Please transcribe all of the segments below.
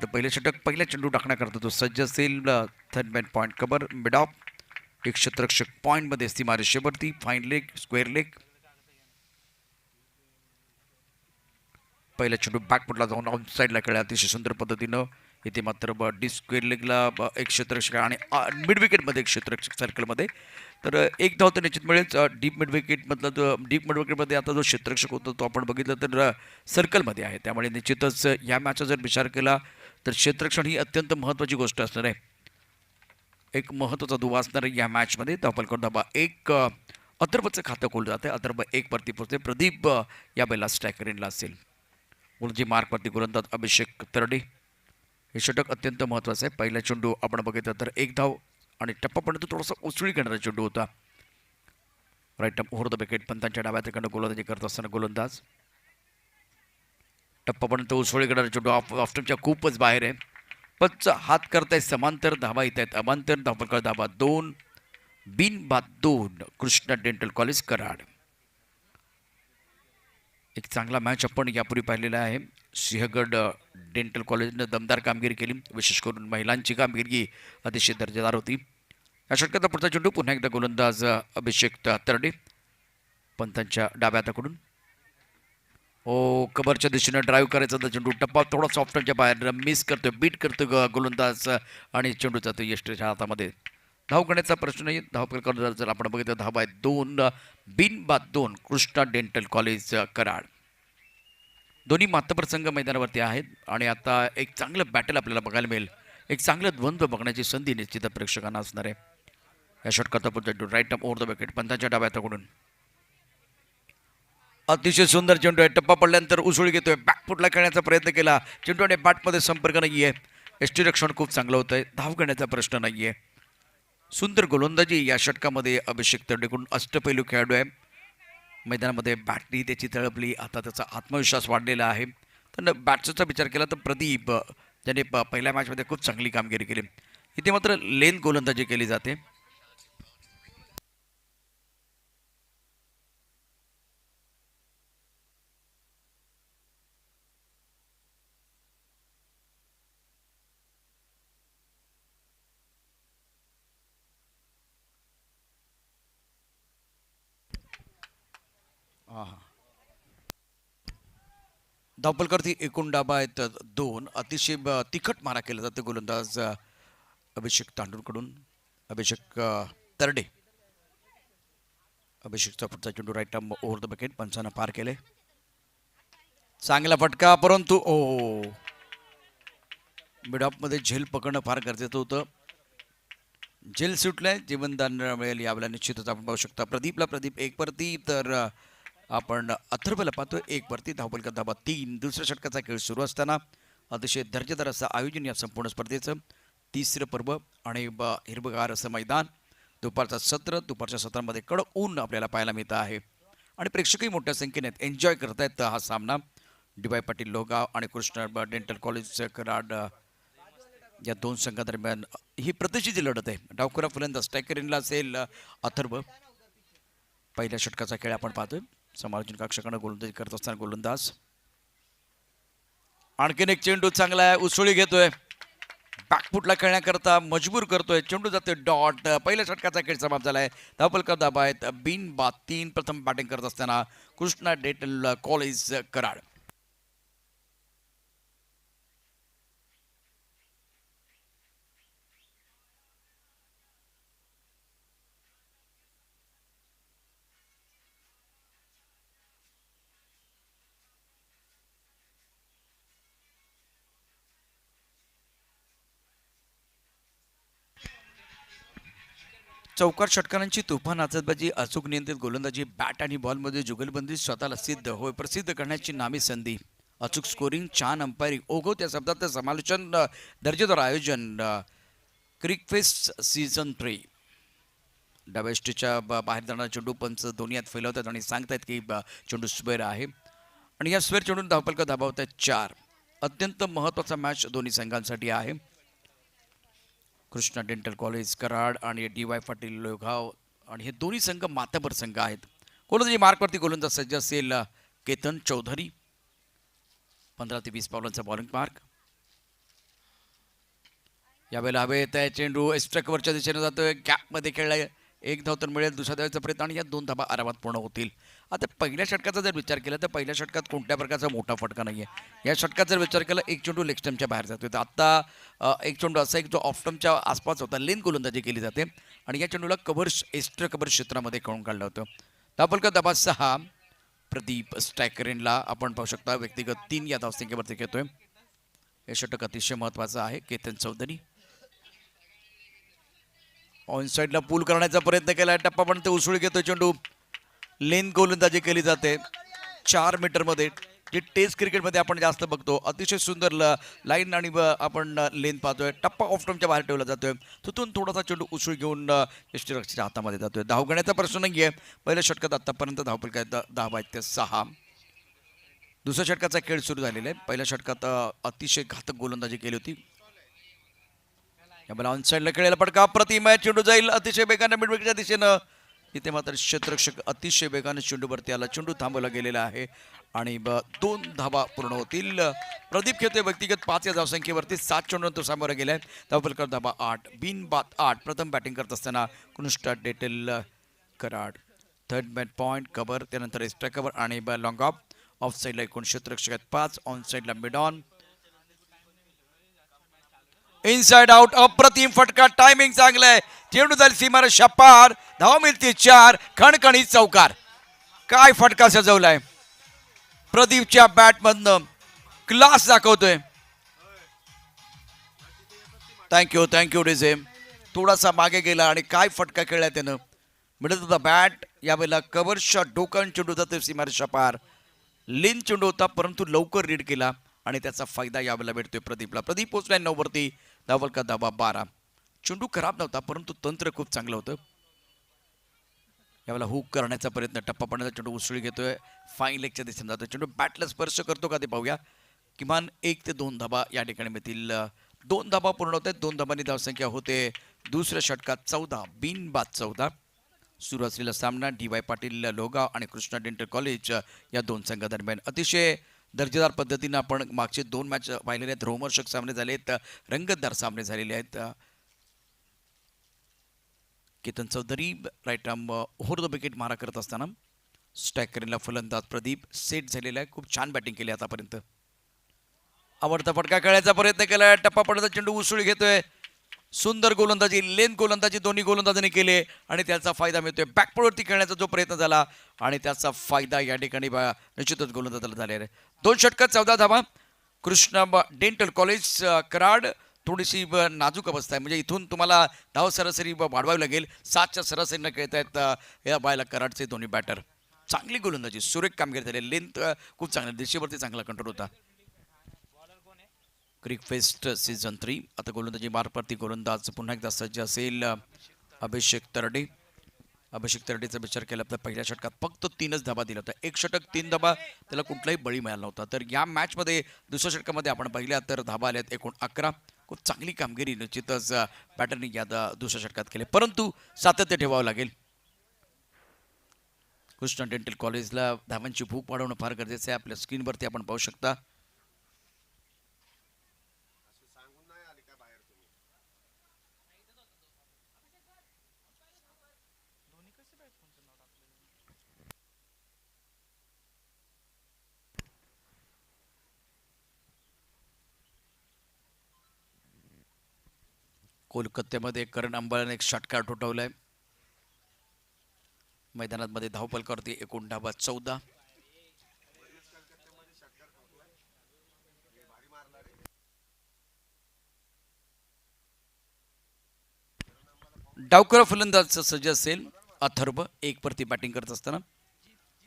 तर पहिले षटक पहिला चेंडू टाकण्याकरता तो सज्ज असेल. Third man point cover mid off. एक क्षेत्ररक्षक पॉईंटमध्ये सीमा रेषेवरती. Fine leg square leg. पहिला चेंडू बॅकफुटला जाऊन ऑफ साईडला खेळला अतिशय सुंदर पद्धतीनं. इथे मात्र डी स्क्वेअर लेगला एक क्षेत्ररक्षक आणि मिड विकेटमध्ये एक क्षेत्ररक्षक सर्कलमध्ये. तर एक धाव तर निश्चित मिळेल. डीप मिड विकेटमधला जो डीप मिड विकेटमध्ये आता जो क्षेत्ररक्षक होता तो आपण बघितलं तर सर्कलमध्ये आहे. त्यामुळे निश्चितच या मॅचचा जर विचार केला तर क्षेत्ररक्षण ही अत्यंत महत्त्वाची गोष्ट असणार आहे. एक महत्त्वाचा दुवा असणार आहे या मॅचमध्ये. धावफलक धाबा एक. अथर्वचं खातं खोललं जातं. अथर्व एक वरती पोहोचते. प्रदीप या बेला स्ट्रायकर इनला असेल. उलजी मार्कवरती गोलंदाज अभिषेक तरडे. हे षटक अत्यंत महत्त्वाचं आहे. पहिला चेंडू आपण बघितलं तर एक धाव आणि टप्पा पण तो थोडासा उसळी घेणारा चेंडू होता. Right over the wicket. पंतांच्या डाव्या तिकडनं गोलंदाजी करत असताना गोलंदाज टप्पापर्यंत उसळी घेणारा चेंडू ऑफ्टमच्या खूपच बाहेर आहे. पच हात करतायत समांतर धावा येत आहेत. अमांतर धावफलक धाबा 2. बिनबाद 2. Krishna dental college Karad. एक चांगला मॅच आपण यापूर्वी पाहिलेला आहे. सिंहगड डेंटल कॉलेजनं दमदार कामगिरी केली. विशेष करून महिलांची कामगिरी अतिशय दर्जेदार होती. या षटकाचा पुढचा चेंडू पुन्हा एकदा गोलंदाज अभिषेक तरडे. पंतांच्या डाव्या हाताकडून कबरच्या दिशेनं ड्राईव्ह करायचा तर चेंडू टप्पा थोडा सॉफ्टच्या बाहेर मिस करतोय. बीट करतोय गोलंदाज आणि चेंडू जातो यष्टीच्या हातामध्ये. धाव करण्याचा प्रश्न नाही. धाव जर आपण बघितलं धावा आहे 2. बिनबाद 2. Krishna dental college Karad. दोन्ही मातप्रसंग मैदानावरती आहेत आणि आता एक चांगलं बॅटल आपल्याला बघायला मिळेल. एक चांगलं द्वंद्व बघण्याची संधी निश्चित प्रेक्षकांना असणार आहे. या षटकाचा पुढचा right up over the wicket. पंतांच्या डाव्या हाताकडून अतिशय सुंदर चेंडू आहे. टप्पा पडल्यानंतर उसळी घेतोय. बॅकफुटला खेळण्याचा प्रयत्न केला. चेंडू आणि बॅटमध्ये संपर्क नाही आहे. यष्टीरक्षण खूप चांगलं होतं आहे. धाव घेण्याचा प्रश्न नाही आहे. सुंदर गोलंदाजी या षटकामध्ये अभिषेक तरडेकडून. अष्टपैलू खेळाडू आहे. मैदानामध्ये बॅटनी त्याची तळपली. आता त्याचा आत्मविश्वास वाढलेला आहे. तर बॅट्सचा विचार केला तर प्रदीप ज्याने पहिल्या मॅचमध्ये खूप चांगली कामगिरी केली. इथे मात्र लेन गोलंदाजी केली जाते. धावपलकरती एकूण डाबा आहेत 2. अतिशय तिखट मारा केला जातो गोलंदाज अभिषेक तांडूरकडून. अभिषेक तरडे. अभिषेकचा पुढचा चेंडू right arm over the wicket. पंचानं पार केले. चांगला फटका परंतु मिड ऑफमध्ये झेल पकडणं फार गरजेचं होतं. झेल सुटलंय. जीवनदान मिळेल यावेळेला निश्चितच आपण पाहू शकता. प्रदीप एक वरती तर आपण अथर्वला पाहतोय 1 वरती. धावपलका धाबा 3. दुसऱ्या षटकाचा खेळ सुरू असताना अतिशय दर्जेदार असं आयोजन या संपूर्ण स्पर्धेचं. 3रं पर्व आणि हिरवगार असं मैदान. दुपारचा सत्र. दुपारच्या सत्रामध्ये कडक ऊन आपल्याला पाहायला मिळतं आहे आणि प्रेक्षकही मोठ्या संख्येने एन्जॉय करतायत हा सामना. डी.वाय. पाटील लोहगाव आणि कृष्णा डेंटल कॉलेज कराड या दोन संघादरम्यान ही प्रतिष्ठेची लढत आहे. डावखुरा फलंदाज स्ट्रायकर इनला असेल अथर्व. पहिल्या षटकाचा खेळ आपण पाहतोय. समालोचन कक्षाकडे गोलंदाजी करत असताना गोलंदाज आणखीन एक चेंडू चांगला आहे. उसळी घेतोय. बॅकफुटला खेळण्याकरता मजबूर करतोय. चेंडू जातोय डॉट. पहिल्या षटकाचा खेळ समाप्त झालाय. धावफलक धाबा आहेत बिनबाद 3. प्रथम बॅटिंग करत असताना कृष्णा डेंटल कॉलेज कराड. चौकार षटकारांची तुफान आचतबाजी. अचूक नियंत्रित गोलंदाजी. बॅट आणि बॉलमध्ये जुगलबंदी स्वतःला प्रसिद्ध करण्याची नामी संधी. अचूक स्कोरिंग. छान अंपायरिंग. ओघो त्या शब्दात समालोचन. दर्जेदार आयोजन. क्रिकफेस्ट सीझन 3. डाव्या बाहेर जाणारा चेंडू पंच दोन्ही हात फैलवतात आणि सांगतायत की चेंडू स्क्वेअर आहे आणि या स्क्वेअर चेंडून धावफलक धाबावत आहेत 4. अत्यंत महत्त्वाचा मॅच दोन्ही संघांसाठी आहे. कृष्णा डेंटल कॉलेज कराड आणि डी.वाय. पाटील लोहगाव आणि हे दोन्ही संघ मातबर संघ आहेत. गोलंदाजी मार्कवरती गोलंदाज सज्ज असेल केतन चौधरी. 15 ते 20 पावलांचा बॉलिंग मार्क. यावेळेला हवेत आहे चेंडू एक्स्ट्रा कव्हरच्या दिशेने जातोय, गॅपमध्ये खेळलाय, एक धाव तर मिळेल, दुसऱ्या धावाचा प्रयत्न आणि या 2 धाबा आरामात पूर्ण होतील. आता पहिल्या षटकाचा जर विचार केला तर पहिल्या षटकात कोणत्या प्रकारचा मोठा फटका नाही आहे. या षटकात जर विचार केला एक चेंडू लेग स्टंपच्या बाहेर जातोय, तर आता एक चेंडू असा एक जो ऑफ स्टंपच्या आसपास होता, लेन गोलंदाजी केली जाते आणि या चेंडूला कव्हर एक्स्ट्रा कव्हर क्षेत्रामध्ये खेळून काढलं होतं. धावफलक धाबा 6. प्रदीप स्टॅकरेनला आपण पाहू शकता व्यक्तिगत 3 या धावसंख्येवरती खेळतोय. हे षटक अतिशय महत्वाचं आहे. केतन चौधरी ऑन साईडला पूल करण्याचा प्रयत्न केला, टप्पा पण ते उसळी घेतोय चेंडू, लेन गोलंदाजी केली जाते 4 मीटरमध्ये, जे टेस्ट क्रिकेटमध्ये आपण जास्त बघतो. अतिशय सुंदर लाईन आणि आपण लेन पाहतोय. टप्पा ऑफ स्टंपच्या बाहेर ठेवला जातोय, तिथून थोडासा चेंडू उसळी घेऊन यष्टीरक्षकाच्या हातामध्ये जातोय. धाव घेण्याचा प्रश्न नाहीये. पहिल्या षटकात आतापर्यंत धावफलक आहेत 10 आहेत ते 6. दुसऱ्या षटकाचा खेळ सुरू झालेला आहे. पहिल्या षटकात अतिशय घातक गोलंदाजी केली होती. ऑन साईडला खेळायला पडका, प्रतिम आहे, चेंडू जाईल अतिशय वेगाने मिडविकेटच्या दिशेनं. इथे मात्र क्षेत्ररक्षक अतिशय वेगाने चेंडूवरती आला, चेंडू थांबवला गेलेला आहे आणि 2 धावा पूर्ण होतील. प्रदीप खेळतोय व्यक्तिगत 5 या धावसंख्येवरती, 7 चेंडूनंतर सामोरं गेलाय. धावफलक धाबा 8, बिनबाद 8. प्रथम बॅटिंग करत असताना कुनुष्टा डेटेल कराड. थर्ड बॅट पॉईंट कव्हर, त्यानंतर एक्स्ट्रा कव्हर आणि लॉंग ऑफ साईडला एकूण क्षेत्ररक्षक आहेत 5. ऑन साईडला मिड ऑन, इनसाइड आउट. अप्रतिम फटका, टायमिंग चांगलं आहे, चेंडू जाईल सीमारेषा पार, धाव मिळते 4. खणखणीत चौकार. काय फटका सजवलाय प्रदीपच्या बॅटमधनं, क्लास दाखवतोय. Thank you DJ. थोडासा मागे गेला आणि काय फटका खेळलाय त्यानं. मिडल ऑफ द बॅट, यावेळेला कव्हर शॉट, डोकन चेंडू जातोय सीमारेषा पार. लेन चेंडू होता परंतु लवकर रीड केला आणि त्याचा फायदा यावेळेला भेटतोय प्रदीपला. प्रदीप पोचलाय 9 वरती. धावफलक धाबा 12. चेंडू खराब नव्हता परंतु तंत्र खूप चांगलं होतं. यावेळेला हुक करण्याचा प्रयत्न, टप्पा पडण्याचा चेंडू उसळी घेतोय, फाईन लेगच्या दिशेने जातोय. चेंडू बॅटला स्पर्श करतो का ते पाहूया. किमान 1 ते 2 धाबा या ठिकाणी मिळतील. 2 धाबा पूर्ण होत आहेत. 2 धाबांनी धावसंख्या होते दुसऱ्या षटकात 14, बिनबाद 14. सुरू असलेला सामना डी.वाय. पाटील लोहगाव आणि कृष्णा डेंटल कॉलेज या 2 संघादरम्यान अतिशय दर्जेदार पद्धतीनं आपण मागचे 2 मॅच पाहिलेले आहेत. रोमहर्षक सामने झाले आहेत, रंगतदार सामने झालेले आहेत. Ketan Chaudhari right arm over the wicket मारा करत असताना स्ट्रायकरला फलंदाज प्रदीप सेट झालेला आहे. खूप छान बॅटिंग केली आतापर्यंत. आवडता फटका खेळायचा प्रयत्न केला, टप्पा पडण्याचा चेंडू उसळी घेतोय. सुंदर गोलंदाजी, लेन गोलंदाजी दोन्ही गोलंदाजांनी केले आणि त्याचा फायदा मिळतोय. बॅकफुटवरती खेळण्याचा जो प्रयत्न झाला आणि त्याचा फायदा या ठिकाणी निश्चितच गोलंदाजाला झालेला आहे. 2 षटकात 14 धावा. कृष्णा डेंटल कॉलेज कराड थोडीशी नाजूक अवस्था आहे, म्हणजे इथून तुम्हाला धाव सरासरी वाढवावी लागेल. 7च्या सरासरीनं खेळत आहेत या बायला कराडचे दोन्ही बॅटर. चांगली गोलंदाजी, सुरेख कामगिरी झाली, लेंथ खूप चांगली, दिशेवरती चांगला कंट्रोल होता. क्रिक फेस्ट सीझन 3. आता गोलंदाजी मार्फत गोलंदाज पुन्हा एकदा सज्ज असेल अभिषेक तरडे. अभिषेक तरडेचा विचार केला तर पहिल्या षटकात फक्त 3च धाबा दिला होता. 1 षटक 3 धाबा, त्याला कुठलाही बळी मिळाला नव्हता. तर या मॅचमध्ये दुसऱ्या षटकामध्ये आपण पाहिल्या तर धाबा आल्यात एकूण 11. खूप चांगली कामगिरी निश्चितच बॅटरनी या दुसऱ्या षटकात केली, परंतु सातत्य ठेवावं लागेल. कृष्णा डेंटल कॉलेजला धावांची भूक वाढवणं फार गरजेचं आहे. आपल्या स्क्रीनवरती आपण पाहू शकता. कोलकात्यामध्ये करण अंबाळाने एक षटकार ठोठावलाय. मैदानामध्ये धावफलकावरती एकूण धाबा 14. डावकर फलंदाज सज्ज असेल अथर्व. 1 वरती बॅटिंग करत असताना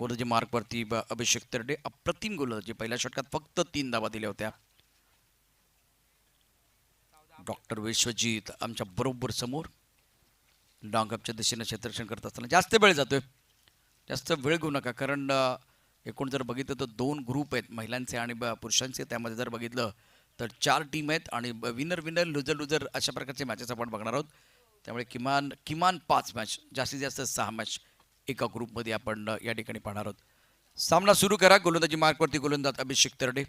गोलंदाजी मार्कवरती अभिषेक तरडे. अप्रतिम गोलंदाजी, पहिल्या षटकात फक्त 3 धावा दिल्या होत्या. डॉक्टर विश्वजीत आमच्या बरोबर समोर लॉंगअपच्या दिशेने क्षेत्ररक्षण करत असताना जास्त वेळ जातोय. जास्त वेळ घेऊ नका, कारण एकूण जर बघितलं तर 2 ग्रुप आहेत, महिलांचे आणि पुरुषांचे. त्यामध्ये जर बघितलं तर 4 टीम आहेत आणि विनर विनर लुजर लुजर अशा प्रकारचे मॅचेस आपण बघणार आहोत. त्यामुळे किमान 5 मॅच, जास्तीत जास्त 6 मॅच एका ग्रुपमध्ये आपण या ठिकाणी पाहणार आहोत. सामना सुरू करा. गोलंदाजी मार्कवरती गोलंदाज अभिषेक तरडे.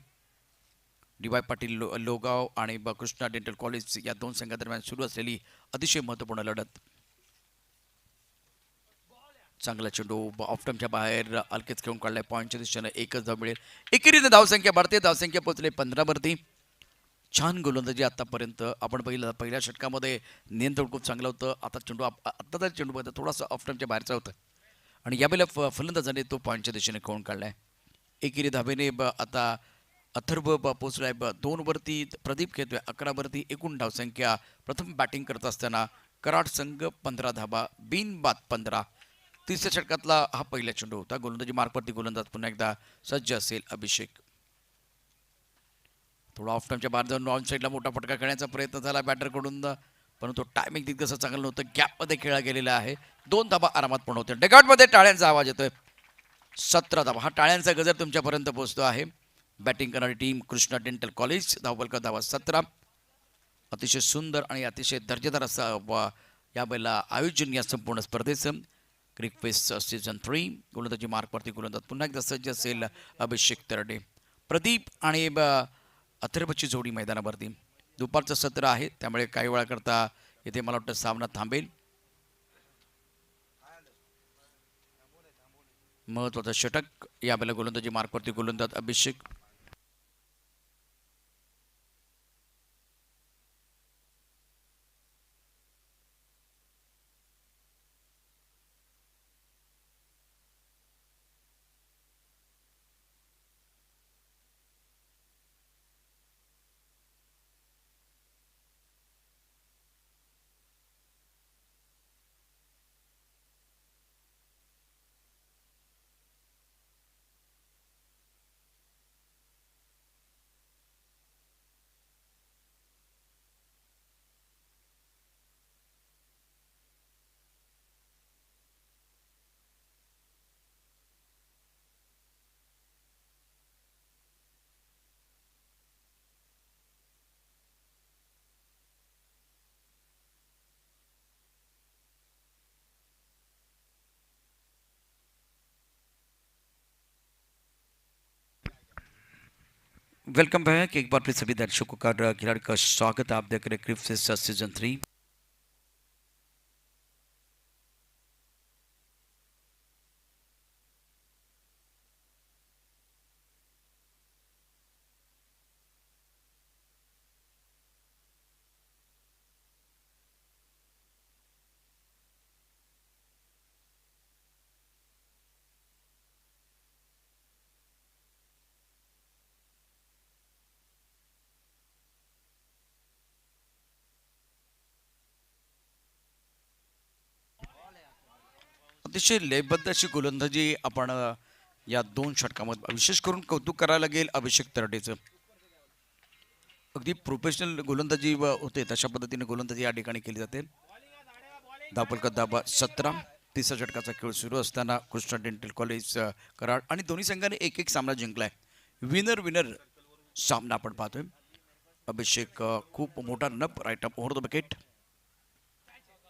डी.वाय. पाटील लोगाव आणि कृष्णा डेंटल कॉलेज या दोन संघादरम्यान सुरू असलेली अतिशय महत्त्वपूर्ण लढत. चांगला चेंडू ऑफटमच्या बाहेर अलकेच खेळून काढलाय. पॉईंटच्या दिशेने एकच धाव मिळेल. एकेरीने धावसंख्या वाढते. धावसंख्या पोहोचले 15 वरती. छान गोलंदाजी आतापर्यंत आपण पहिल्या षटकामध्ये नियंत्रण खूप चांगलं होतं. आता चेंडू आत्ताचा चेंडू बघता थोडासा ऑफटमच्या बाहेरचा होता आणि यावेळेला फलंदाजाने तो पॉईंटच्या दिशेने खेळून काढलाय. एकेरी धावेने आता अथर्व पोचलाय 2 वरती. प्रदीप खेळतोय 11 वरती. एकूण धावसंख्या प्रथम बॅटिंग करत असताना कराड संघ 15 धावा, बिनबाद 15. तिसऱ्या षटकातला हा पहिला चेंडू होता. गोलंदाजी मार्कवरती गोलंदाज पुन्हा एकदा सज्ज असेल अभिषेक. थोडा ऑफ टाइमच्या बाहेर जाऊन ऑन साईडला मोठा फटका खेळण्याचा प्रयत्न झाला बॅटरकडून, परंतु टायमिंग तितकंसं चांगलं नव्हतं. गॅपमध्ये खेळला गेलेला आहे. 2 धाबा आरामात पूर्ण होते. डगआउटमध्ये टाळ्यांचा आवाज येतोय. 17 धावा. हा टाळ्यांचा गजर तुमच्यापर्यंत पोहोचतो आहे. बॅटिंग करणारी टीम कृष्णा डेंटल कॉलेज. धावफलक धावा 17. अतिशय सुंदर आणि अतिशय दर्जेदार असा या वेळेला आयोजन या संपूर्ण स्पर्धेचं. क्रिकफेस्ट सीझन 3. गोलंदाजी मार्कवरती गोलंदाज पुन्हा एकदा सज्ज असेल अभिषेक तरडे. प्रदीप आणि अथर्वची जोडी मैदानावरती. दुपारचं सत्र आहे त्यामुळे काही वेळा करता इथे मला वाटतं सामना थांबेल. महत्वाचं षटक यावेळेला गोलंदाजी मार्कवरती गोलंदाज अभिषेक. वेलकम बैक एक बार फिर सभी दर्शकों का खिलाड़ी का स्वागत. आप देख रहे क्रिकफेस्ट सीजन 3. अतिशय लयबद्ध अशी गोलंदाजी आपण या 2 षटकामध्ये विशेष करून कौतुक करायला लागेल अभिषेक तरडेचं. अगदी प्रोफेशनल गोलंदाजी होते तशा पद्धतीने गोलंदाजी या ठिकाणी केली जाते. धावफलक धावा 17. तिसऱ्या षटकाचा खेळ सुरू असताना कृष्णा डेंटल कॉलेज कराड आणि दोन्ही संघाने एक सामना जिंकलाय. विनर विनर सामना आपण पाहतोय. अभिषेक खूप मोठा नप right up over the wicket.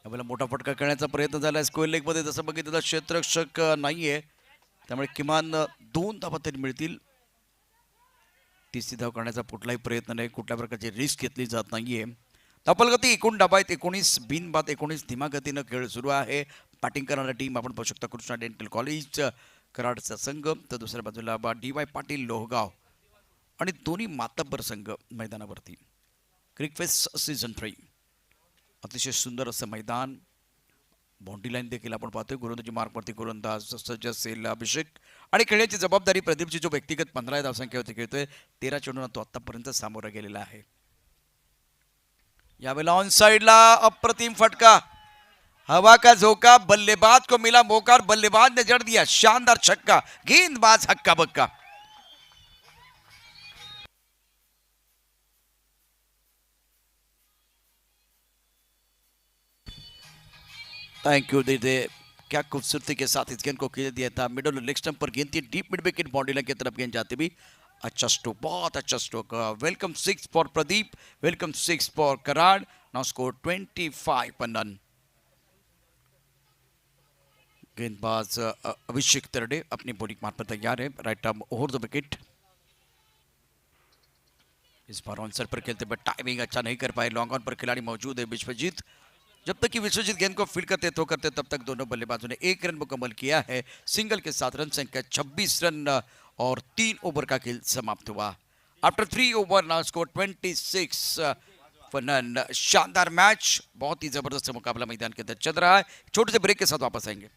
यावेळेला मोठा फटका खेळण्याचा प्रयत्न झाला. स्क्वेअर लेगमध्ये जसं बघितलं तर क्षेत्ररक्षक नाहीये त्यामुळे किमान 2 धावा तरी मिळतील. तिसरी धाव करण्याचा कुठलाही प्रयत्न नाही. कुठल्या प्रकारची रिस्क घेतली जात नाहीये. धावफलगती एकूण डाबा आहेत 19. बिनबाद 19. धीमा गतीनं खेळ सुरू आहे. बॅटिंग करणारी टीम आपण पाहू शकता कृष्णा डेंटल कॉलेज कराडचा संघ, तर दुसऱ्या बाजूला डी.वाय. पाटील लोहगाव आणि दोन्ही मातब्बर संघ मैदानावरती. क्रिकफेस्ट सीझन 3. अतिशय सुंदर असं मैदान. बाउंड्री लाईन देखील आपण पाहतोय. गोलंदाजी मार्कवरती गोलंदाज सज्ज असेल अभिषेक आणि खेळण्याची जबाबदारी प्रदीपची जो व्यक्तिगत 15 धावसंख्येवरती खेळतोय. 13 चेंडूंना तो आतापर्यंत सामोरा गेलेला आहे. यावेळेला ऑन साइडला अप्रतिम फटका. हवा का झोंका, बल्लेबाज को मिला मौका और बल्लेबाज ने जड़ दिया शानदार छक्का. गेंदबाज हक्का बक्का. थैंक यू दीदी. क्या खूबसूरती के साथ इस गेंद को खेल दिया था. मिडल लेग स्टंप पर गेंद थी. Deep mid wicket boundary line की तरफ गेंद जाती हुई. अच्छा स्ट्रोक, बहुत अच्छा stroke. Welcome 6 for Pradeep, welcome 6 for Karad. Now score 25 पर नन. गेंदबाज अभिषेक तरडे अपनी बॉलिंग मार्ग पर तैयार है. Right arm over the wicket. इस बार ऑनसर पर खेलते बट टाइमिंग अच्छा नहीं कर पाए। लॉन्ग ऑन पर खिलाड़ी मौजूद है विश्वजीत। जब तक कि विश्वजीत गेंद को फील्ड करते तो करते तब तक दोनों बल्लेबाजों ने 1 रन मुकम्मल किया है। सिंगल के साथ रन संख्या 26 रन और 3 ओवर का खेल समाप्त हुआ। After 3 over now score 26 for none. शानदार मैच, बहुत ही जबरदस्त मुकाबला मैदान के अंदर चल रहा है। छोटे से ब्रेक के साथ वापस आएंगे।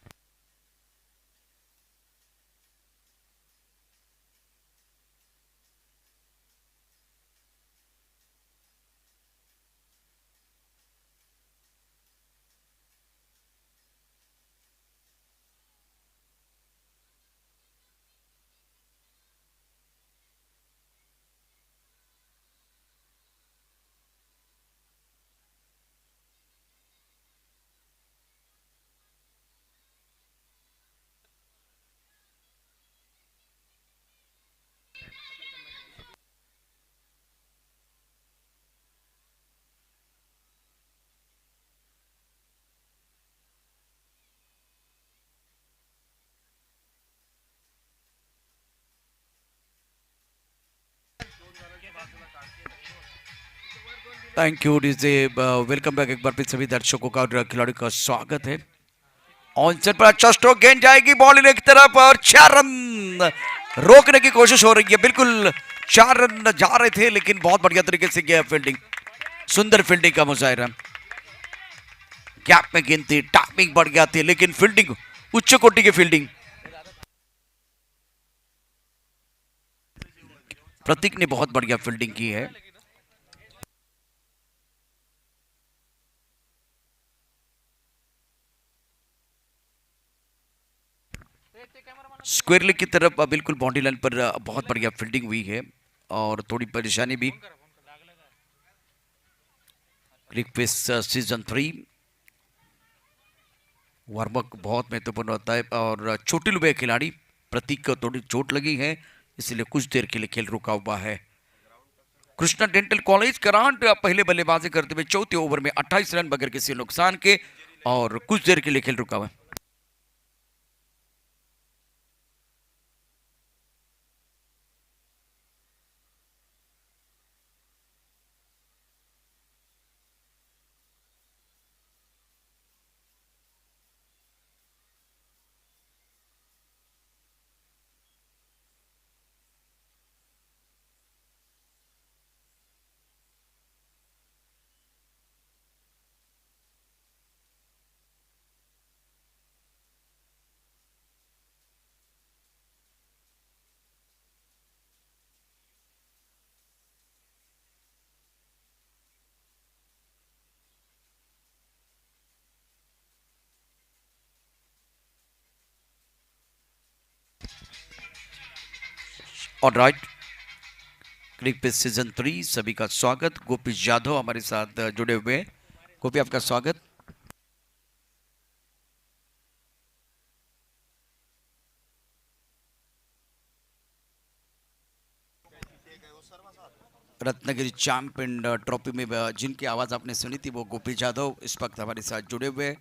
Thank you DJ. Welcome back एक बार फिर सभी दर्शकों का और खिलाड़ियों का स्वागत है। ऑनसेट पर अच्छा स्ट्रोक, गेंद जाएगी बॉल इन की तरफ और 4 रन रोकने की कोशिश हो रही है। बिल्कुल 4 रन जा रहे थे लेकिन बहुत बढ़िया तरीके से गया फील्डिंग, सुंदर फील्डिंग का मुजाहिरा। गैप में गेंद थी, टाइमिंग बढ़ थी लेकिन फील्डिंग उच्च कोटि की फील्डिंग। प्रतीक ने बहुत बढ़िया फील्डिंग की है। स्क्वायर लेग की तरफ बिल्कुल बाउंड्री लाइन पर बहुत बढ़िया फील्डिंग हुई है और थोड़ी परेशानी भी। क्रिकफिश सीजन 3 वार्म अप बहुत महत्वपूर्ण होता है और छोटे लुबे खिलाड़ी प्रतीक को थोड़ी चोट लगी है, इसलिए कुछ देर के लिए खेल रुका हुआ है। कृष्णा डेंटल कॉलेज करांट पहले बल्लेबाजी करते हुए चौथे ओवर में 28 रन बगैर किसी नुकसान के और कुछ देर के लिए खेल रुका हुआ है। ऑलराइट, क्रिकफिश सीजन 3 सभी का स्वागत। गोपी यादव हमारे साथ जुड़े हुए हैं। गोपी आपका स्वागत। रत्नागिरी चैंपियन ट्रॉफी में जिनकी आवाज़ आपने सुनी थी वो गोपी यादव इस वक्त हमारे साथ जुड़े हुए हैं।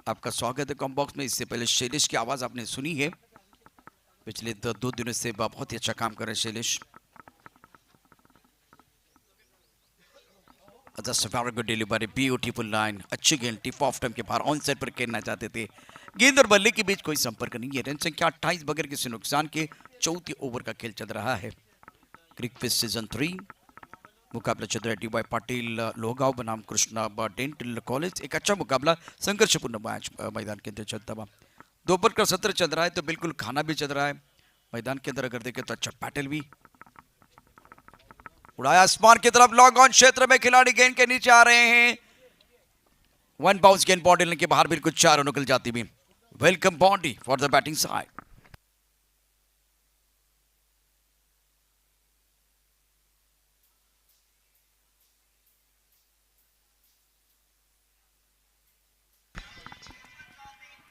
आपका स्वागत है कॉम्बॉक्स में। इससे पहले शैलेश की आवाज़ आपने सुनी है, पिछले 2 दिनों से बहुत ही अच्छा काम कर रहे हैं शैलेश। डिलीवरी, ब्यूटीफुल लाइन, अच्छी गेंद टिप ऑफ टाइम के बाहर ऑन साइड पर खेलना चाहते थे। गेंद और बल्ले के बीच कोई संपर्क नहीं है। रन संख्या 28 बगैर किसी नुकसान के चौथे ओवर का खेल चल रहा है। क्रिकफिश सीजन 3 मुकाबला चल रहा है डी वाई पाटिल लोहगांव बनाम कृष्णा डेंटल कॉलेज। एक अच्छा मुकाबला, संघर्षपूर्ण मैच मैदान के अंदर चलता हुआ। दोपहर का सत्र चल रहा है तो बिल्कुल खाना भी चल रहा है मैदान के अंदर। अगर देखें तो अच्छा पैटल भी उड़ाया आसमान की तरफ। लॉन्ग ऑन क्षेत्र में खिलाड़ी गेंद के नीचे आ रहे हैं। वन बाउंस गेंद बॉडी के बाहर बिल्कुल 4 निकल जाती भी। Welcome body for the batting side.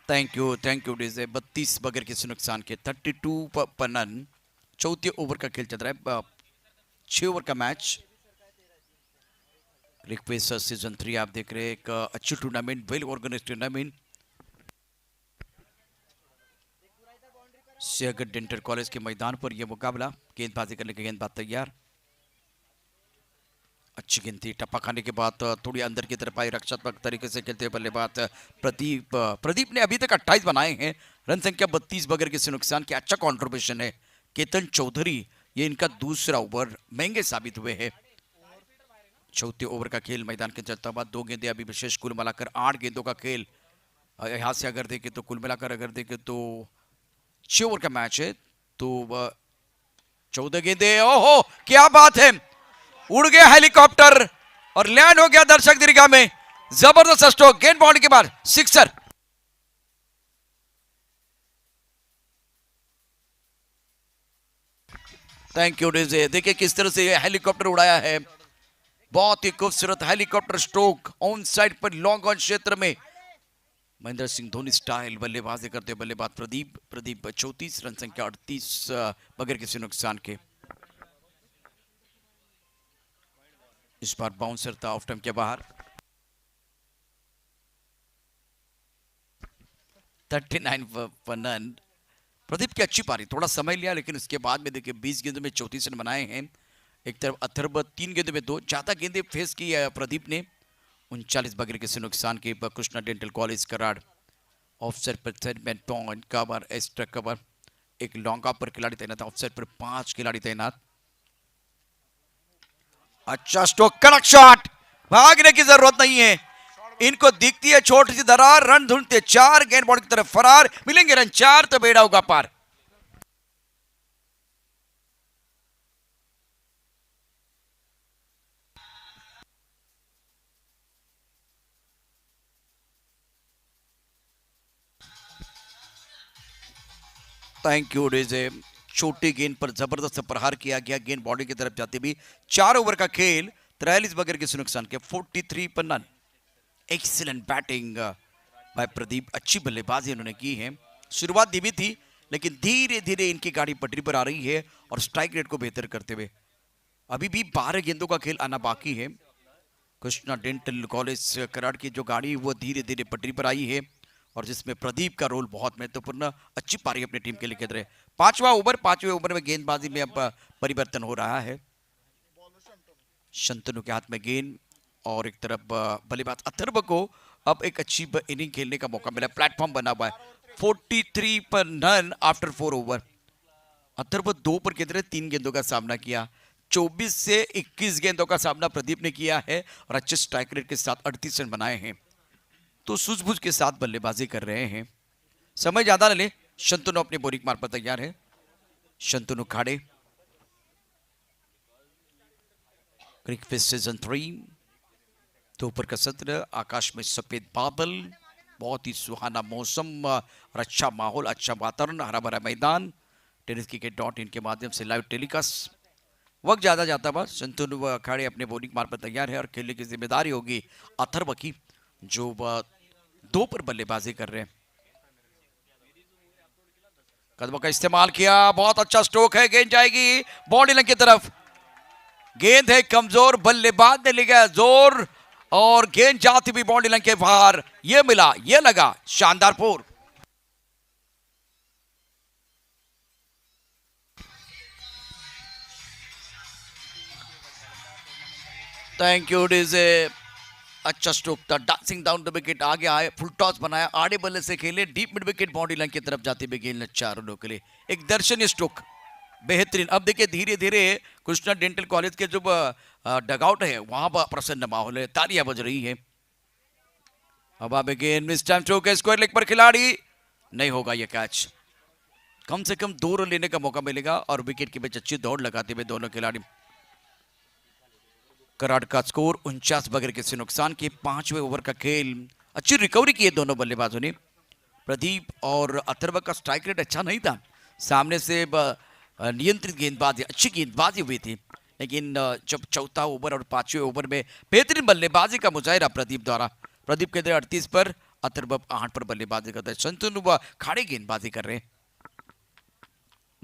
Thank you DJ. 32 बगैर किसी नुकसान के 32 पर रन। चौथे ओवर का खेल चल रहा है, 6 ओवर का मैच। क्रिकफिश सीजन 3 आप देख रहे हैं, एक अच्छी tournament, well organise tournament. Siyagarh dental college के मैदान पर यह मुकाबला। गेंदबाजी करने के गेंदबाज तैयार। अच्छी गेंद थी, टप्पा खाने के बाद थोड़ी अंदर की तरफ आई, रक्षात्मक तरीके से खेलते हुए बल्लेबाज प्रदीप। प्रदीप ने अभी तक 28 बनाए हैं, रन संख्या 32 बगैर किसी नुकसान के। अच्छा कॉन्ट्रीब्यूशन है। केतन चौधरी, ये इनका दूसरा ओवर महंगे साबित हुए हैं। चौथे ओवर का खेल मैदान के चलता बाद 2 गेंदें अभी विशेष, कुल मिलाकर 8 गेंदों का खेल। यहाँ से अगर देखें तो कुल मिलाकर अगर देखें तो 6 ओवर का मैच है, तो 14 गेंदें। ओहो क्या बात है, उड़ गया हेलीकॉप्टर और लैंड हो गया दर्शक दीर्घा में। जबरदस्त स्ट्रोक, गेंद बाउंड्री के बाद सिक्सर। Thank you DJ. देखिए किस तरह से हेलीकॉप्टर उड़ाया है, बहुत ही खूबसूरत हेलीकॉप्टर स्ट्रोक ऑन साइड पर लॉन्ग ऑन क्षेत्र में। महेंद्र सिंह धोनी स्टाइल बल्लेबाजी करते बल्लेबाज प्रदीप 34 रन संख्या 38 बगैर किसी नुकसान के। इस बार बाउंसर था ऑफ टाइम के बाहर। 39 पर रन। प्रदीप की अच्छी पारी, थोड़ा समय लिया लेकिन उसके बाद में देखिए 20 गेंदों में 34 रन बनाए हैं। एक तरफ अथर्व 3 गेंदों में 2, ज्यादा गेंदें फेस की प्रदीप ने। 39 बगैर किसी नुकसान के। Krishna dental college Karad offside पर सेटमेंट पॉइंट कवर, एक्स्ट्रा कवर। एक लॉन्ग ऑफ पर खिलाड़ी तैनात, ऑफसाइड पर 5 खिलाड़ी तैनात। अच्छा स्ट्रोक, कड़क शॉट, भागने की जरूरत नहीं है। इनको दिखती है छोटी सी दरार, रन ढूंढते 4, गेंद बॉल की तरफ फरार, मिलेंगे रन 4 तो बेड़ा होगा पार। Thank you DJ. छोटी गेंद पर जबरदस्त प्रहार किया गया, गेंद बॉडी की तरफ जाती भी। 4 ओवर का खेल, 43 बगैर किसी नुकसान के, 43 पर run. Excellent batting bye Pradeep, अच्छी बल्लेबाजी इन्होंने की है। शुरुआत धीमी थी लेकिन धीरे धीरे इनकी गाड़ी पटरी पर आ रही है और स्ट्राइक रेट को बेहतर करते हुए। अभी भी 12 गेंदों का खेल आना बाकी है। कृष्णा डेंटल कॉलेज कराड़ की जो गाड़ी वो धीरे धीरे पटरी पर आई है और जिसमें प्रदीप का रोल बहुत महत्वपूर्ण। अच्छी पारी अपनी टीम के लिए खेल रहे। 5वां ओवर, 5वें ओवर में गेंदबाजी में अब परिवर्तन हो रहा है। शंतनु के हाथ में गेंद और एक तरफ बल्लेबाज अथर्व को अब एक अच्छी इनिंग खेलने का मौका मिला, प्लेटफॉर्म बना हुआ है। 43 पर रन आफ्टर 4 ओवर। अथर्व 2 पर केंद्रित 3 गेंदों का सामना किया। 24 से 21 गेंदों का सामना प्रदीप ने किया है और अच्छे स्ट्राइक रेट के साथ 38 रन बनाए हैं। तो सूझबूझ के साथ बल्लेबाजी कर रहे हैं। समय ज्यादा न ले, शंतनु अपने बोरिंग मार्ग पर तैयार है। शंतनु खाड़े, क्रिकेट सीजन 3, दोपहर का सत्र, आकाश में सफेद बादल, बहुत ही सुहाना मौसम और अच्छा माहौल, अच्छा वातावरण, हरा भरा मैदान। tenniscricket.in के माध्यम से लाइव टेलीकास्ट। वक्त ज्यादा जाता बस, शंतनु अखाड़े अपने बॉलिंग मार्ग पर तैयार है और खेलने की जिम्मेदारी होगी अथर्व की, जो 2 पर बल्लेबाजी कर रहे हैं। कदमों का इस्तेमाल किया, बहुत अच्छा स्ट्रोक है, गेंद जाएगी बाउंड्री लाइन की तरफ। गेंद है कमजोर, बल्लेबाज ने लिया जोर और गेंद जाती भी बाउंड्री लाइन के बाहर। ये मिला, ये लगा, शानदार फोर। Thank you DJ. अच्छा स्ट्रोक था, डांसिंग डाउन द विकेट, आगे आए, फुल टॉस बनाया, आड़े बल्ले से खेले, deep mid wicket boundary line की तरफ जाती हुई गेंद 4 रनों के लिए। एक दर्शनीय स्ट्रोक, बेहतरीन। अब देखिए धीरे धीरे कृष्णा डेंटल कॉलेज के जो डगआउट है वहां पर प्रसन्न माहौल है, तालियां बज रही है। अब आप गेंद मिस टाइम स्ट्रोक है, स्क्वायर लेग पर खिलाड़ी, नहीं होगा ये कैच। कम से कम 2 रन लेने का मौका मिलेगा और विकेट के बीच अच्छी दौड़ लगाते हुए दोनों खिलाड़ी। कराड़ का स्कोर 49 बगैर किसी नुकसान के। 5वें ओवर का खेल, अच्छी रिकवरी की है दोनों बल्लेबाजों ने। प्रदीप और अथर्व का स्ट्राइक रेट अच्छा नहीं था, सामने से नियंत्रित गेंदबाजी, अच्छी गेंदबाजी हुई थी, लेकिन जब चौथा ओवर और 5वें ओवर में बेहतरीन बल्लेबाजी का मुजाहिरा प्रदीप द्वारा। प्रदीप के 38 पर, अथर्व 8 पर बल्लेबाजी करता है। शंतनु खाड़े गेंदबाजी कर रहे हैं।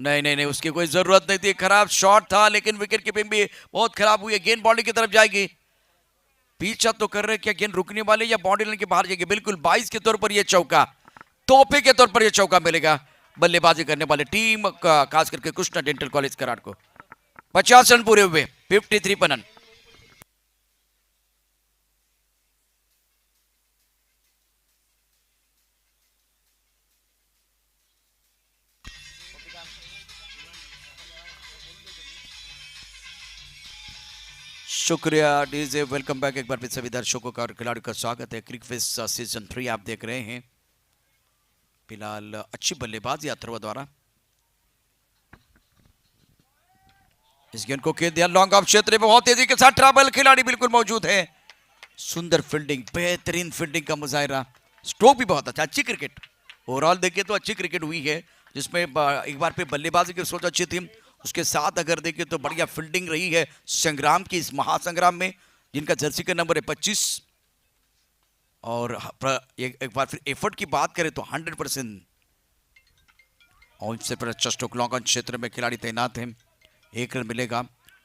नहीं नहीं नहीं, उसकी कोई जरूरत नहीं थी, खराब शॉट था लेकिन विकेट कीपिंग भी बहुत खराब हुई है। गेंद बाउंड्री की तरफ जाएगी, पीछा तो कर रहे, क्या गेंद रुकने वाले या बाउंड्री लाइन के बाहर जाएगी। बिल्कुल 22 के तौर पर यह चौका, तोहफे के तौर पर यह चौका मिलेगा बल्लेबाजी करने वाले टीम का, खास करके कृष्णा डेंटल कॉलेज कराड़ को। 50 रन पूरे हुए, 53 पर रन। शुक्रिया डीजे। वेलकम बैक एक बार फिर सभी दर्शकों का और खिलाड़ियों का स्वागत है। क्रिकफिश सीजन 3 आप देख रहे हैं। फिलहाल अच्छी बल्लेबाजी अथर्व द्वारा। इस गेंद को खेल दिया लॉन्ग ऑफ क्षेत्र में, बहुत तेजी के साथ ट्रैवल, खिलाड़ी बिल्कुल मौजूद है। सुंदर फील्डिंग, बेहतरीन फील्डिंग का मुजाहिरा, स्ट्रोक भी बहुत अच्छा। अच्छी क्रिकेट ओवरऑल देखिए तो अच्छी क्रिकेट हुई है, जिसमें एक बार पे बल्लेबाजी की सोच अच्छी थी, उसके साथ अगर देखिए तो बढ़िया फील्डिंग रही है संग्राम की, इस महासंग्राम में जिनका जर्सी का नंबर है 25। और एक बार फिर एफर्ट की बात करें तो 100% और पर अच्छा स्ट्रोक लॉन्ग ऑन क्षेत्र में खिलाड़ी तैनात हैं। 1 रन मिलेगा।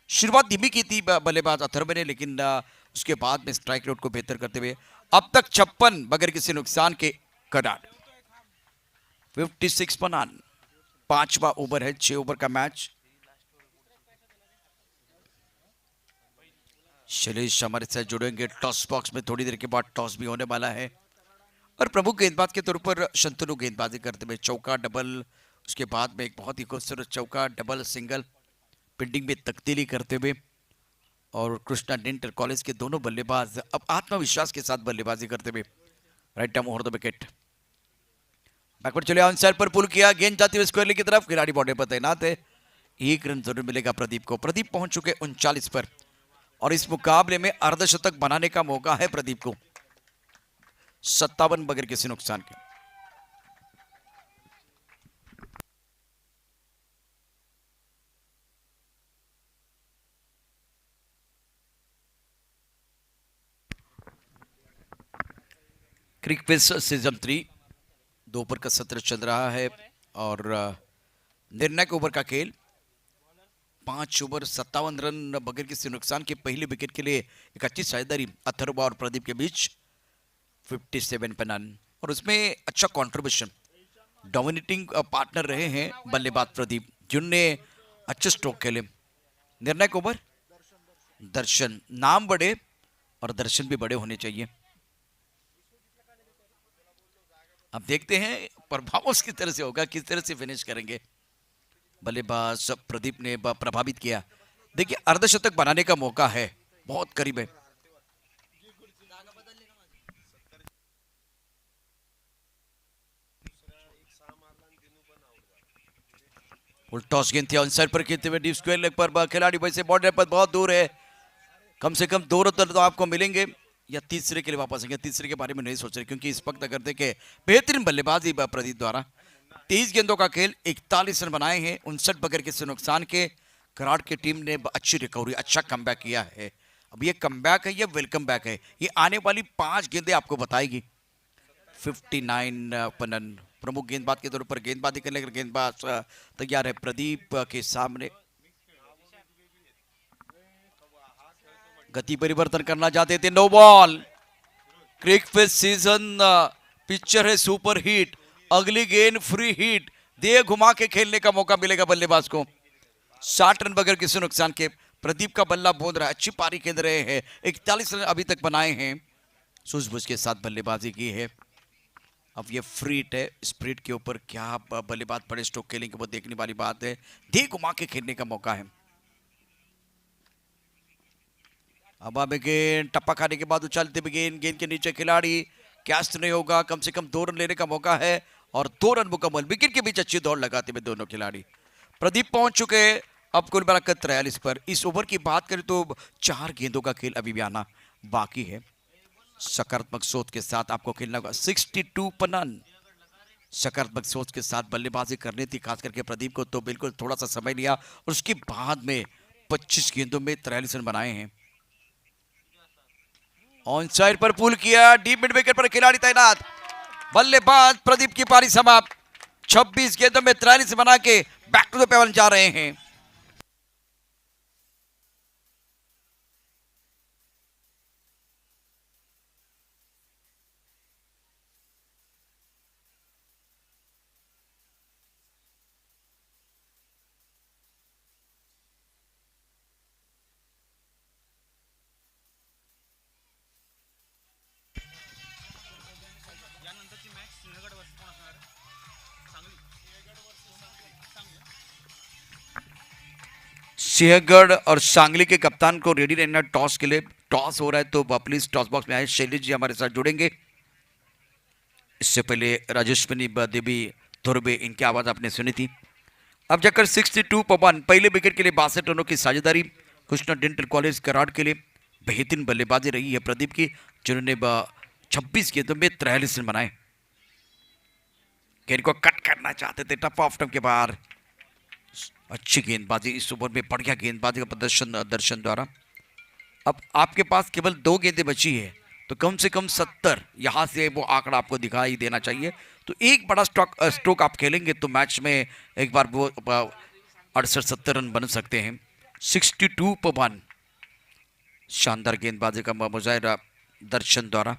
शुरुआत धीमी की थी बल्लेबाज अथर्व ने, लेकिन उसके बाद में स्ट्राइक रेट को बेहतर करते हुए अब तक 56 बगैर किसी नुकसान के कनाड 56 पर रन। 5वां ओवर है, 6 ओवर का मैच। शैलेश हमारे साथ जुड़ेंगे टॉस बॉक्स में, थोड़ी देर के बाद टॉस भी होने वाला है। और प्रमुख गेंदबाज के तौर पर शंतनु गेंदबाजी करते हुए चौका डबल, उसके बाद में एक बहुत ही खूबसूरत चौका डबल सिंगल, फील्डिंग में तब्दीली करते हुए। और कृष्णा डेंटल कॉलेज के दोनों बल्लेबाज अब आत्मविश्वास के साथ बल्लेबाजी करते हुए right arm over the wicket. Backward चले, ऑन साइड पर पुल किया, गेंद जाती हुई स्क्वायर की तरफ, खिलाड़ी बॉर्डर पर तैनात है। 1 रन जरूर मिलेगा प्रदीप को। प्रदीप पहुंच चुके 39 पर और इस मुकाबले में अर्धशतक बनाने का मौका है प्रदीप को, 57 बगैर किसी नुकसान के। क्रिकफिश सीजन 3 2 ओवर का सत्र चल रहा है और निर्णायक ओवर का खेल। 5 ओवर 57 रन बगैर किसी नुकसान के पहले विकेट के लिए एक अच्छी साझेदारी अथर्व और प्रदीप के बीच, 57 पर रन। और उसमें अच्छा कंट्रीब्यूशन, डोमिनेटिंग पार्टनर रहे हैं बल्लेबाज प्रदीप, जिनने अच्छे स्ट्रोक खेले। निर्णायक ओवर दर्शन, नाम बड़े और दर्शन भी बड़े होने चाहिए। अब देखते हैं परफॉर्मेंस किस तरह से होगा, किस तरह से फिनिश करेंगे। बल्लेबाज प्रदीप ने प्रभावित किया। देखिए अर्धशतक बनाने का मौका है, बहुत करीब है। फुल टॉस गेंद थी ऑन साइड पर खेलते हुए डीप स्क्वायर लेग पर, खिलाड़ी वैसे बॉर्डर पर बहुत दूर है, कम से कम 2 रन तो आपको मिलेंगे या तीसरे के लिए वापस आएंगे। तीसरे के बारे में नहीं सोच रहे, क्योंकि इस वक्त अगर देखें बेहतरीन बल्लेबाजी प्रदीप द्वारा, 23 गेंदों का खेल, 41 रन बनाए हैं 59 बगैर किसी नुकसान के। कराड़ की टीम ने अच्छी रिकवरी, अच्छा कमबैक किया है। अब ये कमबैक है या वेलकम बैक है, ये आने वाली 5 गेंदें आपको बताएगी। 59 पनन प्रमुख गेंदबाज के तौर पर गेंदबाजी करने के गेंदबाज तैयार है प्रदीप के सामने। गति परिवर्तन करना चाहते थे, नो बॉल। क्रिकफिश सीजन पिक्चर है सुपर हिट, अगली गेंद फ्री हिट, दे घुमा के खेलने का मौका मिलेगा बल्लेबाज को। 60 रन बगैर किसी नुकसान के प्रदीप का बल्ला बोल रहा है, अच्छी पारी खेल रहे हैं, 41 रन अभी तक बनाए हैं, सूझबूझ के साथ बल्लेबाजी की है। अब ये फ्री हिट है, स्प्रिट के ऊपर क्या बल्लेबाज बड़े स्ट्रोक खेलेंगे वो देखने वाली बात है। दे घुमा के खेलने का मौका है। अब अब गेंद टप्पा खाने के बाद उछालते हुए गेंद, गेंद के नीचे खिलाड़ी, कैच नहीं होगा, कम से कम 2 रन लेने का मौका है और 2 रन मुकम्मल। विकेट के बीच अच्छी दौड़ लगाते हुए दोनों खिलाड़ी। प्रदीप पहुंच चुके अब कुल मिलाकर 43 पर। इस ओवर की बात करें तो 4 गेंदों का खेल अभी भी आना बाकी है। सकारात्मक सोच के साथ आपको खेलना होगा। 62 पर रन सकारात्मक सोच के साथ बल्लेबाजी करनी थी, खास करके प्रदीप को, तो बिल्कुल थोड़ा सा समय लिया और उसके बाद में 25 गेंदों में 43 रन बनाए हैं। ऑन साइड पर पुल किया, डीप मिड विकेट पर खिलाड़ी तैनात, बल्लेबाज प्रदीप की पारी समाप्त। 26 गेंदों में 43 बना के बैक टू द पेवन जा रहे हैं। सिंहगढ़ और सांगली के कप्तान को रेडी रहना टॉस के लिए। टॉस हो रहा है तो प्लीज टॉस बॉक्स में आए। शैलेश जी हमारे साथ जुड़ेंगे। इससे पहले राजेश्वनी देवी धुर्वे, इनकी आवाज आपने सुनी थी। अब जाकर 62 पर 1 पहले विकेट के लिए 62 रनों की साझेदारी कृष्णा डेंटल कॉलेज कराड़ के लिए। बेहतरीन बल्लेबाजी रही है प्रदीप की, जिन्होंने 26 गेंदों में 43 रन बनाए। गेंद को कट करना चाहते थे टफ ऑफ टर्म के बाहर। अच्छी गेंदबाजी इस ओवर में, बढ़िया गेंदबाजी का प्रदर्शन दर्शन द्वारा। अब आपके पास केवल 2 गेंदें बची है तो कम से कम 70 यहाँ से वो आंकड़ा आपको दिखाई देना चाहिए। तो एक बड़ा स्ट्रोक आप खेलेंगे तो मैच में एक बार वो 68-70 रन बन सकते हैं। 62 पर 1 शानदार गेंदबाजी का मुजाहिरा दर्शन द्वारा।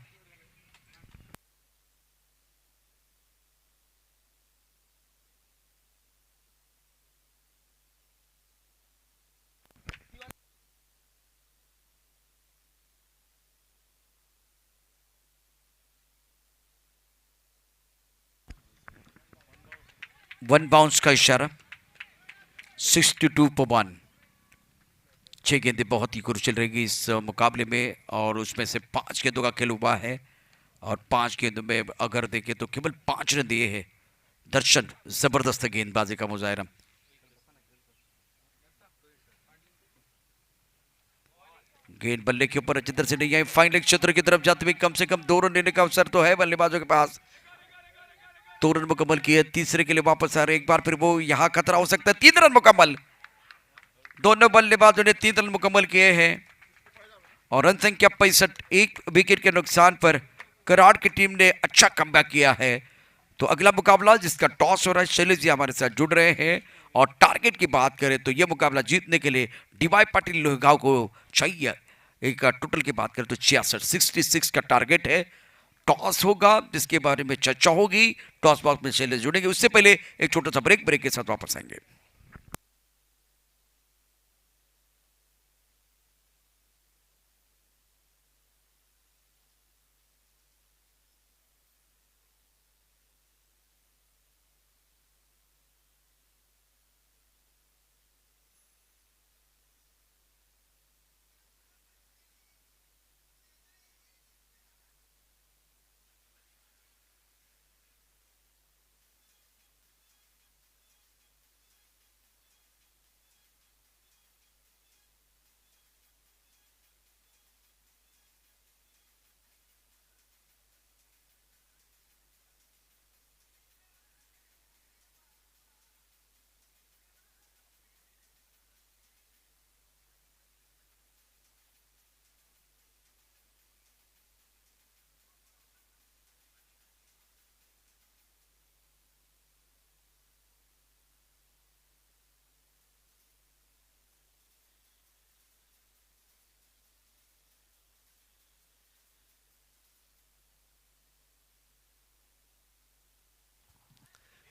वन बाउंस का इशारा। 62 पर 1 6 गेंदें बहुत ही क्रूशियल रहेगी इस मुकाबले में, और उसमें से 5 गेंदों का खेल हुआ है और 5 गेंदों में अगर देखें तो केवल 5 रन दिए हैं। दर्शन जबरदस्त गेंदबाजी का मुजाहिरा। गेंद बल्ले के ऊपर अच्छी तरह से नहीं आई, फाइन लेग क्षेत्र की तरफ जाते हुए कम से कम 2 रन लेने का अवसर तो है बल्लेबाजों के पास। 2 रन मुकम्मल किए, तीसरे के लिए वापस आ रहे एक बार फिर वो, यहां खतरा हो सकता है। 3 रन मुकम्मल, दोनों बल्लेबाजों ने 3 रन मुकम्मल किए हैं और रन संख्या 65। एक विकेट के नुकसान पर कराड़ की टीम ने अच्छा कमबैक किया है। तो अगला मुकाबला जिसका टॉस हो रहा है, शैलेश जी हमारे साथ जुड़ रहे हैं। और टारगेट की बात करें तो यह मुकाबला जीतने के लिए डीवाई पाटिल लोहगांव को चाहिए। एक टोटल की बात करें तो 66 का टारगेट है। टॉस होगा जिसके बारे में चर्चा होगी, टॉस बॉक्स में शैलेश जुड़ेंगे। उससे पहले एक छोटा सा ब्रेक के साथ वापस आएंगे।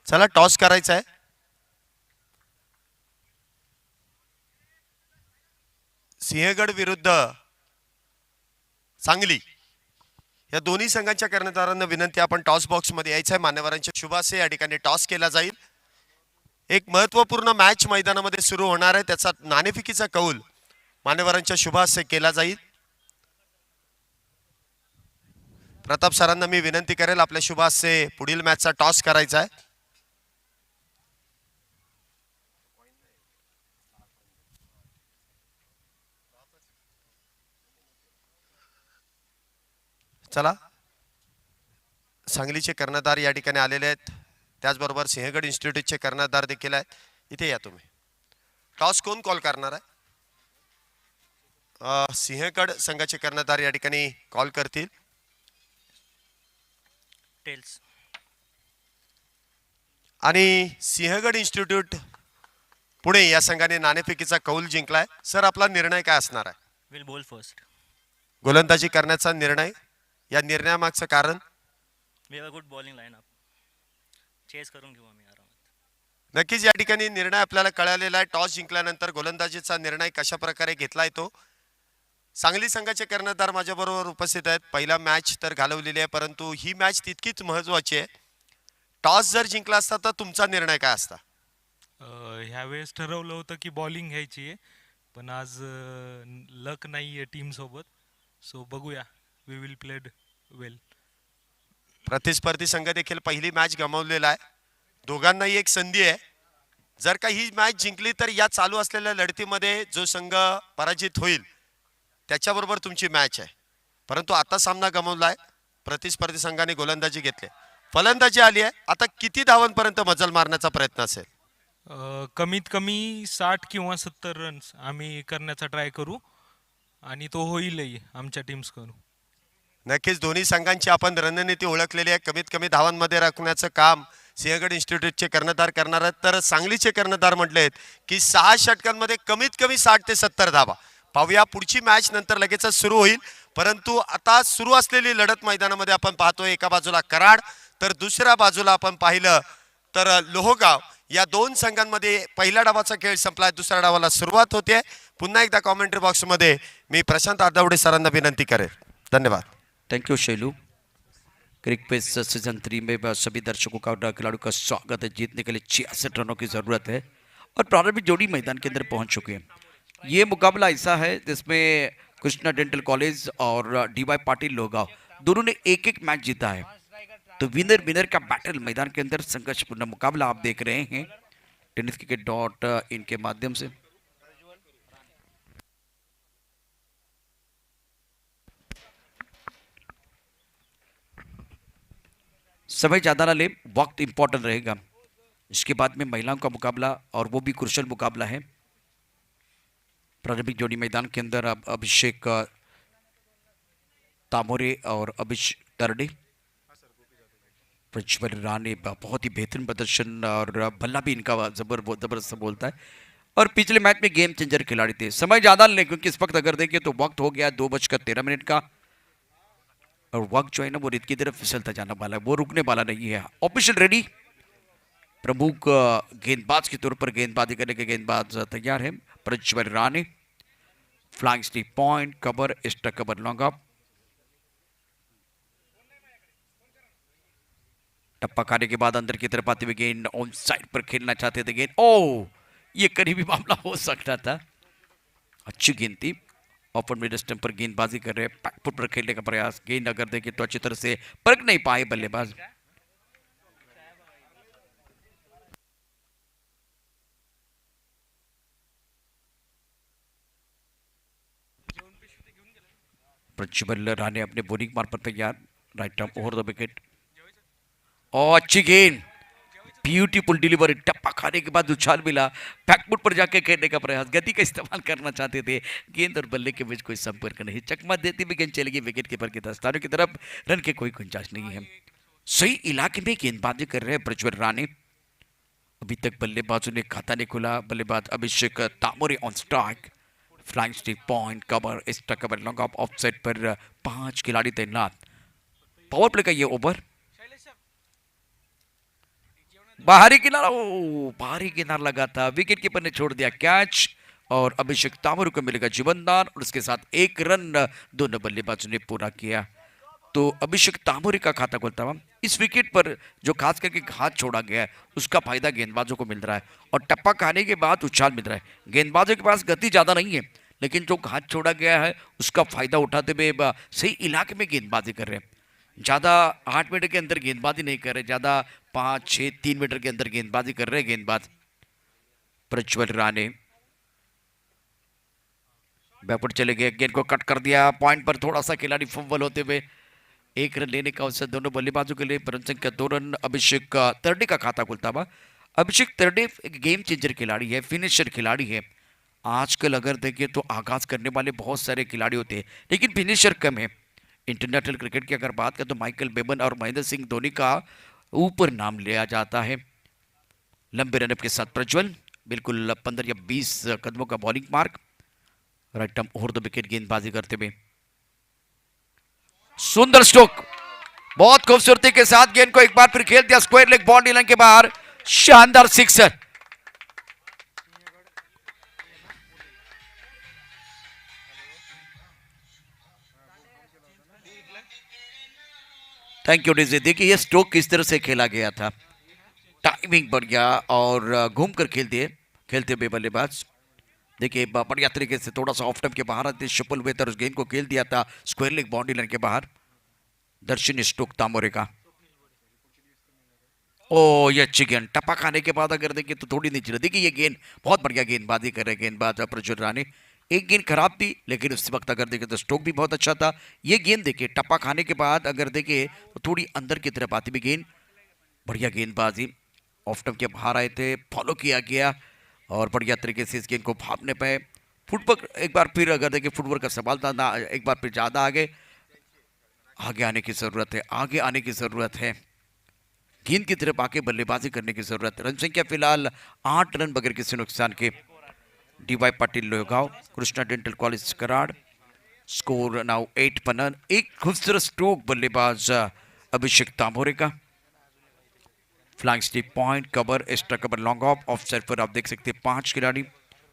चला टॉस करायचा आहे। सिंहगड विरुद्ध सांगली या दोन्ही संघांच्या कर्णधारांना विनंती, आपण टॉस बॉक्स मध्ये यायचं आहे। मान्यवरांच्या शुभासे या ठिकाणी टॉस केला जाईल। एक महत्त्वपूर्ण मॅच मैदानामध्ये सुरू होणार आहे, त्याचा नाणेफेकीचा कौल मान्यवरांच्या शुभासे केला जाईल। प्रताप सरांना मी विनंती करेल, आपल्या शुभासे पुढील मॅचचा टॉस करायचा आहे। चला, सांगलीचे कर्णधार या ठिकाणी आलेले आहेत, त्याचबरोबर सिंहगड इन्स्टिट्यूटचे कर्णधार देखील आहेत। इथे या तुम्ही। टॉस कोण कॉल करणार आहे? सिंहगड संघाचे कर्णधार या ठिकाणी कॉल करतील। टेल्स आणि सिंहगड इन्स्टिट्यूट पुणे या संघाने नाणेफेकीचा कौल जिंकलाय। सर, आपला निर्णय काय असणार आहे? Will ball first. गोलंदाजी करण्याचा निर्णय, या निर्णयामागचं कारण? We have a good bowling lineup, chase करून घेऊ आम्ही आरामात। नक्कीच या ठिकाणी निर्णय आपल्याला कळालेला आहे। टॉस जिंकल्यानंतर गोलंदाजीचा निर्णय कशा प्रकारे घेतलाय तो। सांगली संघाचे कर्णधार माझ्याबरोबर उपस्थित आहेत। पहिला मॅच तर घालवलेली आहे, परंतु ही मॅच तितकीच महत्त्वाची आहे। टॉस जर जिंकला असता तर तुमचा निर्णय काय असता? ह्यावेळेस ठरवलं होतं की बॉलिंग घ्यायची आहे, पण आज लक नाही आहे टीमसोबत. सो बघूया, वी विल प्लेड वेल. प्रतिस्पर्धी संघ देखील पहिली मॅच गमावलेला आहे. दोघांनाही एक संधी आहे. जर का ही मॅच जिंकली तर या चालू असलेल्या लढतीमध्ये जो संघ पराजित होईल त्याच्याबरोबर तुमची मॅच आहे. परंतु आता सामना गमावलाय. प्रतिस्पर्धी संघाने गोलंदाजी घेतली, फलंदाजी आली आहे. आता किती धावांपर्यंत मजल मारण्याचा प्रयत्न असेल? कमीत कमी 60 किंवा 70 रन्स आम्ही करण्याचा ट्राय करू, आणि तो होईलही आमच्या टीम्सकडून. नक्कीच दोन्ही संघांची आपण रणनीती ओळखलेली आहे. कमीत कमी धावांमध्ये राखण्याचं काम सिंहगड इन्स्टिट्यूटचे कर्णधार करणार आहेत. तर सांगलीचे कर्णधार म्हटलेत की 6 षटकांमध्ये कमीत कमी 60 ते 70 धावा. पाहूया, पुढची मॅच नंतर लगेचच सुरू होईल. परंतु आता सुरू असलेली लढत मैदानामध्ये आपण पाहतोय, एका बाजूला कराड तर दुसऱ्या बाजूला आपण पाहिलं तर लोहगाव. या दोन संघांमध्ये पहिल्या डावाचा खेळ संपलाय, दुसऱ्या डावाला सुरुवात होते. पुन्हा एकदा कॉमेंट्री बॉक्समध्ये मी प्रशांत आदवडे सरांना विनंती करेन. धन्यवाद. Thank you Shailu. Cricket season 3 में सभी दर्शकों का खिलाड़ियों का स्वागत है। जीतने के लिए 66 रनों की ज़रूरत है और प्रारंभिक जोड़ी मैदान के अंदर पहुंच चुके हैं। ये मुकाबला ऐसा है जिसमें कृष्णा डेंटल कॉलेज और DY पाटिल लोहगांव दोनों ने एक एक मैच जीता है। तो विनर विनर का बैटल मैदान के अंदर संघर्षपूर्ण मुकाबला आप देख रहे हैं टेनिस क्रिकेट .in के माध्यम से। समय ज़्यादा ना ले, वक्त इंपॉर्टेंट रहेगा। इसके बाद में महिलाओं का मुकाबला और वो भी क्रुशल मुकाबला है। प्रारंभिक जोड़ी मैदान के अंदर अब अभिषेक तामोरे और अभिषेक तरडे। प्रज्वल राणे बहुत ही बेहतरीन प्रदर्शन और बल्ला भी इनका जबरदस्त बोलता है और पिछले मैच में गेम चेंजर खिलाड़ी थे। समय ज़्यादा नहीं, क्योंकि इस वक्त अगर देखें तो वक्त हो गया 2:13 का और वक्त जो है ना वो रेत की तरफ फिसलता जाना वाला है, वो रुकने वाला नहीं है। ऑफिशियल रेडी, प्रमुख गेंदबाज के तौर पर गेंदबाजी करने के गेंदबाज तैयार है। प्रज्वल राणे, फ्लाइंग स्टीक point cover, extra cover long off. टप्पा खाने के बाद अंदर की तरफ आते हुए गेंद ऑन साइड पर खेलना चाहते थे गेंद, ओ ये करीबी मामला हो सकता था। अच्छी गेंद थी, ओपन मिड स्टंप पर गेंदबाजी कर रहे हैं, बैकफुट पर खेलने का प्रयास। गेंद अगर देखें तो अच्छी तरह से परख नहीं पाए बल्लेबाज। प्रज्वल राणे अपने बॉलिंग मार पर तैयार, right arm over the wicket. और अच्छी गेंद, ब्यूटीफुल डिलीवरी, टप्पा खाने के बाद उछाल मिला, बैकफुट पर जाके खेलने का प्रयास। गति का इस्तेमाल करना चाहते थे, गेंद और बल्ले के बीच कोई संपर्क नहीं, चकमा देती भी गेंद चलेगी विकेट कीपर के दस्तानों की तरफ। रन की कोई गुंजाइश नहीं है। सही इलाके में गेंदबाजी कर रहे हैं प्रज्वल राणे। अभी तक बल्लेबाजों ने खाता नहीं खुला। बल्लेबाज Abhishek Tamore on strike, flying स्टिक point cover, extra cover long off. Offside पर 5 खिलाड़ी तैनात। पावर प्ले का ये ओवर, बाहरी किनारा, बाहरी किनारा लगा था, विकेट कीपर ने छोड़ दिया कैच और अभिषेक तामोरे को मिलेगा जीवनदान और उसके साथ 1 रन दोनों बल्लेबाजों ने पूरा किया। तो अभिषेक तामोरे का खाता खुलता हुआ। इस विकेट पर जो खास करके हाथ छोड़ा गया है उसका फायदा गेंदबाजों को मिल रहा है और टप्पा खाने के बाद उछाल मिल रहा है। गेंदबाजों के पास गति ज़्यादा नहीं है, लेकिन जो हाथ छोड़ा गया है उसका फायदा उठाते हुए सही इलाके में गेंदबाजी कर रहे हैं। ज़्यादा 8 मीटर के अंदर गेंदबाजी नहीं कर रहे, ज़्यादा 5, 6, 3 मीटर के अंदर गेंदबाजी कर रहे हैं गेंदबाज। प्रज्वल राणे बैकवर्ड चले गए, गेंद को कट कर दिया। पॉइंट पर थोड़ा सा खिलाड़ी फंबल होते हुए 1 रन लेने का अवसर दोनों बल्लेबाजों के लिए। परंतु संख्या 2 रन अभिषेक तरडे का खाता खुलता हुआ। अभिषेक तरडे एक गेम चेंजर खिलाड़ी है, फिनिशर खिलाड़ी है। आजकल अगर देखें तो आगाज करने वाले बहुत सारे खिलाड़ी होते हैं, लेकिन फिनिशर कम है। इंटरनेशनल क्रिकेट की अगर बात करें तो माइकल बेबन और महेंद्र सिंह धोनी का ऊपर नाम लिया जाता है। लंबे रनअप के साथ प्रज्वल, बिल्कुल 15 या 20 कदमों का bowling mark, right arm over the wicket गेंदबाजी करते हुए। सुंदर स्ट्रोक, बहुत खूबसूरती के साथ गेंद को एक बार फिर खेल दिया स्क्वायर लेग बाउंड्री लाइन के बाहर। शानदार सिक्सर। Thank you DJ. देखिए ये स्ट्रोक किस तरह से खेला गया था, टाइमिंग बढ़िया और घूम कर खेलते हुए बल्लेबाज। देखिए बढ़िया तरीके से थोड़ा सा ऑफ टाइम के बाहर आते शपल हुए उस गेंद को खेल दिया था स्क्वायर लेग बाउंड्री लाइन के बाहर। दर्शन स्टोक तामोरे का। ओ ये अच्छी गेंद टप्पा खाने के बाद अगर देखिए तो थोड़ी नीचे देखिए ये गेंद बहुत बढ़िया गेंदबाजी कर रहे गेंदबाज प्रज्वल राणे। एक गेंद खराब थी लेकिन उस वक्त अगर देखें तो स्ट्रोक भी बहुत अच्छा था। ये गेंद देखिए टप्पा खाने के बाद अगर देखे तो थोड़ी अंदर की तरफ आती भी गेंद बढ़िया गेंदबाजी। ऑफ टाइम के बाहर आए थे फॉलो किया गया और बढ़िया तरीके से इस गेंद को भापने पाए। फुटवर्क एक बार फिर अगर देखिए फुटवर्क का सवाल था ना एक बार फिर ज़्यादा आगे आने की ज़रूरत है आगे आने की ज़रूरत है। गेंद की तरफ आके बल्लेबाजी करने की जरूरत है। रन संख्या फिलहाल 8 रन बगैर किसी नुकसान के। D Y Patil Lohgaon Krishna dental college Karad. Score now 8 पर नन। एक खूबसूरत स्ट्रोक बल्लेबाज अभिषेक तांबोरे का। Flying steep point cover extra cover long of side पर आप देख सकते हैं 5 खिलाड़ी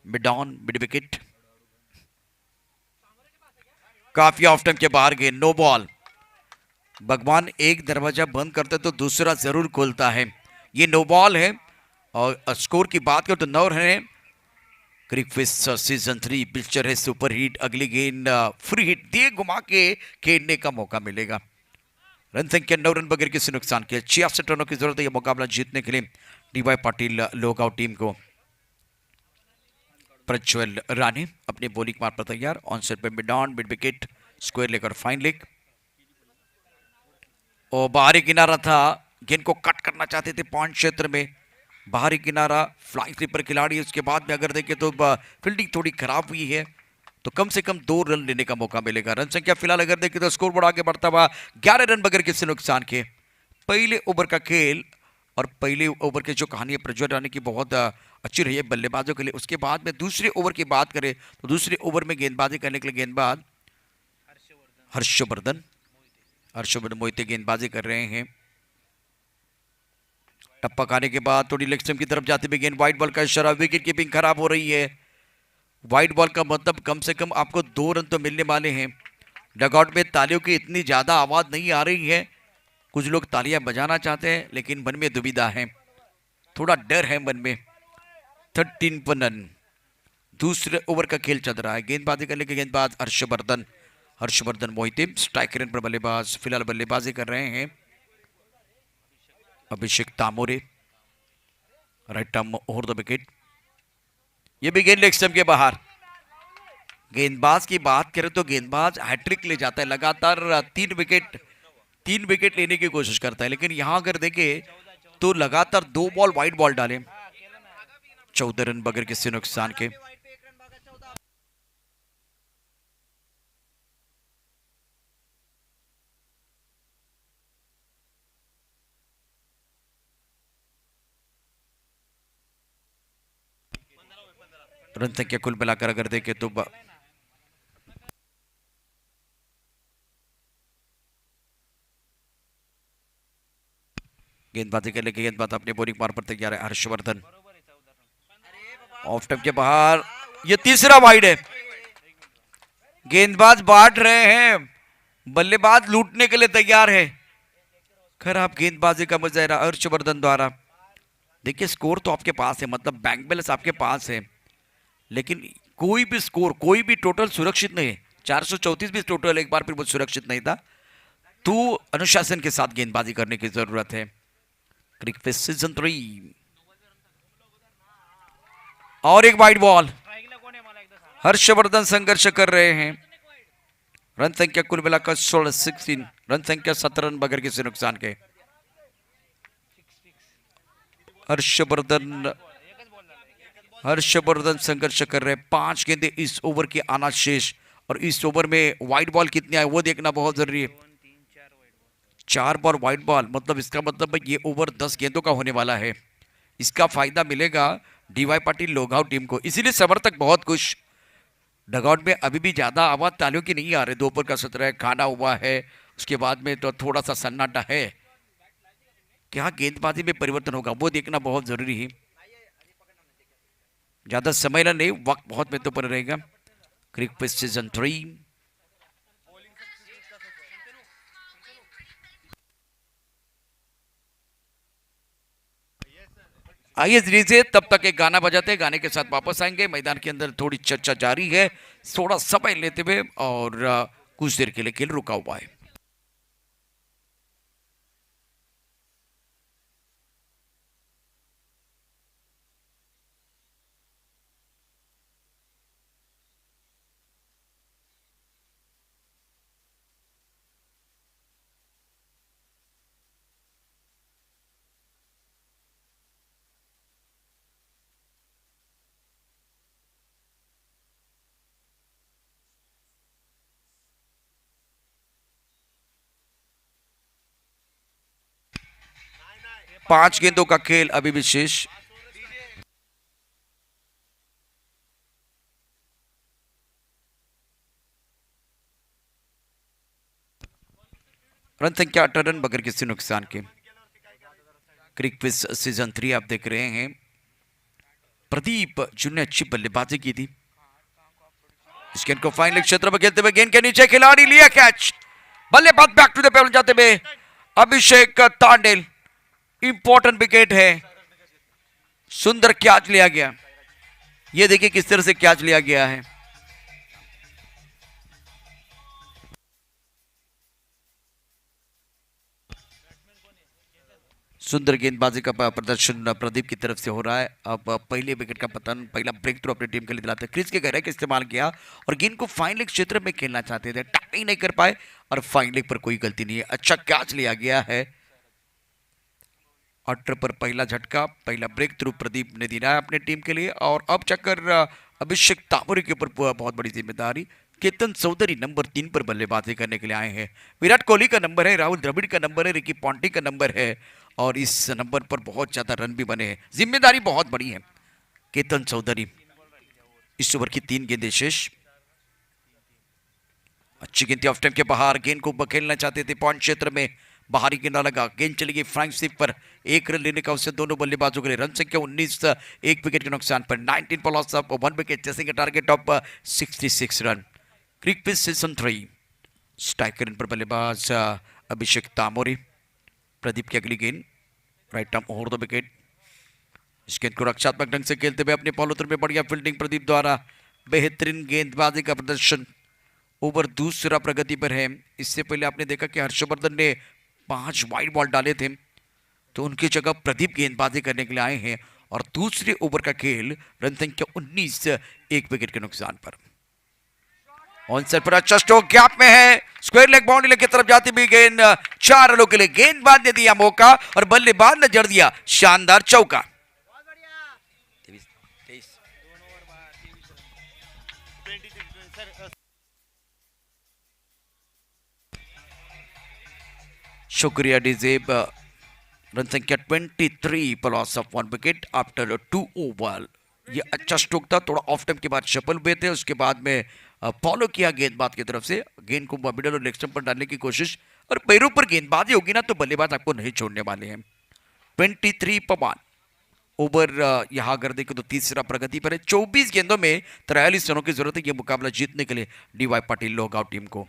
मिड ऑन मिड विकेट। काफी ऑफ टाइम के बाहर गए नो बॉल। भगवान एक दरवाजा बंद करते तो दूसरा जरूर खोलता है। ये नो बॉल है और स्कोर की बात करें तो 9 रन है। क्रिकफिश सीजन 3 पिक्चर है सुपर हिट। अगली गेंद फ्री हिट दिए घुमा के खेलने का मौका मिलेगा। रन संख्या 9 रन बगैर किसी नुकसान के। 66 रनों की जरूरत है यह मुकाबला जीतने के लिए डीवाई पाटिल लोहगांव टीम को। प्रज्वल राणे अपने बॉलिंग मार पर तैयार। ऑन साइड पे mid on mid wicket square leg और फाइन लेग। और बाहरी किनारा था गेंद को कट करना चाहते थे पॉइंट क्षेत्र में। बाहरी किनारा फ्लाइंग स्लीपर खिलाड़ी। उसके बाद में अगर देखें तो फील्डिंग थोड़ी खराब हुई है तो कम से कम 2 रन लेने का मौका मिलेगा। रन संख्या फिलहाल अगर देखें तो स्कोर बोर्ड आगे बढ़ता हुआ 11 रन बगैर किसी नुकसान के। पहले ओवर का खेल और पहले ओवर की जो कहानी है प्रज्वल राणे की बहुत अच्छी रही है बल्लेबाजों के लिए। उसके बाद में दूसरे ओवर की बात करें तो दूसरे ओवर में गेंदबाजी करने के लिए गेंदबाज हर्षवर्धन मोहिते गेंदबाजी कर रहे हैं। टप्पा खाने के बाद थोड़ी लेग स्टंप की तरफ जाते हुए गेंद वाइट बॉल का इशारा। विकेट कीपिंग खराब हो रही है। वाइट बॉल का मतलब कम से कम आपको 2 रन तो मिलने वाले हैं। डगआउट में तालियों की इतनी ज्यादा आवाज नहीं आ रही है। कुछ लोग तालियां बजाना चाहते हैं लेकिन मन में दुविधा है थोड़ा डर है मन में। 13 पर नन। दूसरे ओवर का खेल चल रहा है। गेंदबाजी करने के गेंदबाज हर्षवर्धन मोहिते स्ट्राइक रेंज पर बल्लेबाज फिलहाल बल्लेबाजी कर रहे हैं Abhishek Tamore. Right arm over the wicket. ये भी गेंद लेग स्टंप के बाहर। गेंदबाज की बात करें तो गेंदबाज हैट्रिक ले जाता है लगातार 3 विकेट लेने की कोशिश करता है लेकिन यहां अगर देखे तो लगातार 2 बॉल वाइड बॉल डाले। 14 रन बगैर किसी नुकसान के। रन संख्या कुल मिलाकर अगर देखें तो गेंदबाजी के लिए गेंदबाज अपने बॉलिंग मार पर तैयार है हर्षवर्धन। ऑफ टाइम के बाहर ये तीसरा वाइड है। गेंदबाज बांट रहे हैं बल्लेबाज लूटने के लिए तैयार है। खराब गेंदबाजी का मुजाहरा हर्षवर्धन द्वारा। देखिए स्कोर तो आपके पास है मतलब बैंक बैलेंस आपके पास है लेकिन कोई भी स्कोर कोई भी टोटल सुरक्षित नहीं है। 434 भी टोटल एक बार फिर बहुत सुरक्षित नहीं था तो अनुशासन के साथ गेंदबाजी करने की जरूरत है। क्रिकेट सीजन 3 और एक वाइड बॉल। हर्षवर्धन संघर्ष कर रहे हैं। रन संख्या कुल मिलाकर 16 रन संख्या 17 रन बगैर किसी नुकसान के। हर्षवर्धन संघर्ष कर रहे हैं। 5 गेंदे इस ओवर के आना शेष और इस ओवर में वाइड बॉल कितने आए वो देखना बहुत जरूरी है। 4 बॉल वाइड बॉल मतलब इसका मतलब ये ओवर 10 गेंदों का होने वाला है। इसका फायदा मिलेगा डीवाई पाटिल लोहगांव टीम को इसीलिए समर्थक बहुत खुश। डगआउट में अभी भी ज्यादा आवाज तालियों की नहीं आ रही। दोपहर का सत्र है खाना हुआ है उसके बाद में तो थोड़ा सा सन्नाटा है। क्या गेंदबाजी में परिवर्तन होगा वो देखना बहुत जरूरी है। ज्यादा समय ना नहीं वक्त बहुत महत्वपूर्ण रहेगा। Cricket season 3 Yes. आइए दीजिए, तब तक एक गाना बजाते हैं, गाने के साथ वापस आएंगे। मैदान के अंदर थोड़ी चर्चा जारी है, थोड़ा समय लेते हुए, और कुछ देर के लिए खेल रुका हुआ है। पांच गेंदों का खेल अभी भी शेष। रन संख्या 18 रन बगैर किसी नुकसान के। क्रिक विज सीजन 3 आप देख रहे हैं। प्रदीप जिन्होंने अच्छी बल्लेबाजी की थी, इस गेंद को फाइनल क्षेत्र में खेलते हुए गेंद के नीचे खिलाड़ी लिया कैच। बल्लेबाज बैक टू द पेवन जाते हुए अभिषेक तांडेल, इंपॉर्टेंट विकेट है। सुंदर कैच लिया गया। ये देखिए किस तरह से कैच लिया गया है। सुंदर गेंदबाजी का प्रदर्शन प्रदीप की तरफ से हो रहा है। अब पहले विकेट का पतन, पहला ब्रेक थ्रू अपनी टीम के लिए दिलाते हैं। क्रीज के गहराई का इस्तेमाल किया और गेंद को फाइन लेग क्षेत्र में खेलना चाहते थे, टाइमिंग नहीं कर पाए, और फाइन लेग पर कोई गलती नहीं है। अच्छा कैच लिया गया है। ऑर्डर पर पहला झटका, पहला ब्रेक थ्रू प्रदीप ने दिया है अपने टीम के लिए। और अब चक्कर अभिषेक तामोरी के ऊपर बहुत बड़ी जिम्मेदारी। केतन चौधरी नंबर 3 पर बल्लेबाजी करने के लिए आए हैं। विराट कोहली का नंबर है, राहुल द्रविड़ का नंबर है, रिकी पॉन्टिंग का नंबर है, और इस नंबर पर बहुत ज्यादा रन भी बने हैं। जिम्मेदारी बहुत बड़ी है। केतन चौधरी, इस ओवर की 3 गेंदें शेष। अच्छी गेंद ऑफ टाइम के बाहर, गेंद को खेलना चाहते थे पॉइंट क्षेत्र में, बाहरी गेंदा लगा, गेंद चली गई फ्लाइंग स्वीप पर। 1 रन लेने का उससे दोनों बल्लेबाजों के लिए। रन संख्या 19, 1 विकेट के नुकसान पर। 19 for loss of 1 wicket, chasing target of 66 run. Crick pitch season 3 striker पर बल्लेबाज अभिषेक तामोरी। प्रदीप की अगली गेंद right arm over the wicket. इस गेंद को रक्षात्मक ढंग से खेलते हुए अपने पॉलोतर में बढ़िया फील्डिंग प्रदीप द्वारा, बेहतरीन गेंदबाजी का प्रदर्शन। ओवर दूसरा प्रगति पर है। इससे पहले आपने देखा कि हर्षवर्धन ने 5 वाइड बॉल डाले थे, तो उनकी जगह प्रदीप गेंदबाजी करने के लिए आए हैं। और दूसरे ओवर का खेल, रन संख्या 19, 1 विकेट के नुकसान पर। ऑन साइड पर अच्छा स्ट्रोक गैप में है, स्क्वायर लेग बाउंड्री की तरफ जाती हुई गेंद, 4 रनों के लिए। गेंदबाज ने दिया मौका और बल्लेबाज ने जड़ दिया शानदार चौका। शुक्रिया डीजेब। रन संख्या 23 पर loss of 1 wicket after 2 over. ये अच्छा स्ट्रोक था, थोड़ा ऑफ टाइम के बाद सफल हुए थे, उसके बाद में फॉलो किया गेंदबाज की तरफ से। गेंद को मिडल और लेग स्टंप पर डालने की कोशिश, और पैरों पर गेंदबाजी होगी ना तो बल्लेबाज आपको नहीं छोड़ने वाले हैं। 23 पर 1 ओवर यहां अगर देखें तो तीसरा प्रगति पर है। 24 गेंदों में 43 रनों की जरूरत है यह मुकाबला जीतने के लिए डीवाय पाटील लोहगाव टीम को।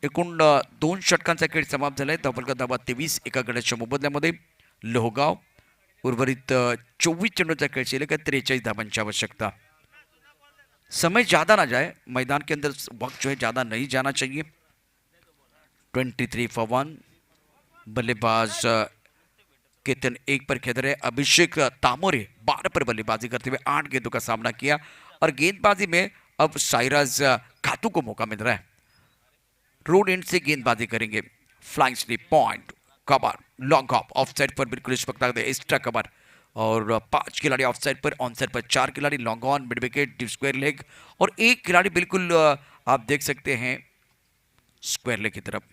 एकूण 2 षटकांचा खेळ समाप्त झालाय। धावफलक धावा 23 एका गड्याच्या मोबदल्यामध्ये। लोहगाव उर्वरित 24 चेंडूचा खेळ शिल्लक है, 43 धावांची आवश्यकता। समय ज्यादा ना जाए, मैदान के अंदर वक्त जो है ज्यादा नहीं जाना चाहिए। 23 फॉर 1 बल्लेबाज केतन 1 पर खेल रहे। अभिषेक तामोरे 12 पर बल्लेबाजी करते हुए 8 गेंदों का सामना किया, और गेंदबाजी में अब साइराज खातू को मौका मिल रहा है। रोड एंड से गेंदबाजी करेंगे। Flying slip, point, cover, long of, of side पर बिल्कुल इस वक्त एक्स्ट्रा कवर, और 5 खिलाड़ी ऑफ साइड पर, ऑन साइड पर 4 खिलाड़ी, long on, mid wicket, deep square leg, और 1 खिलाड़ी बिल्कुल आप देख सकते हैं स्क्वायर लेग की तरफ।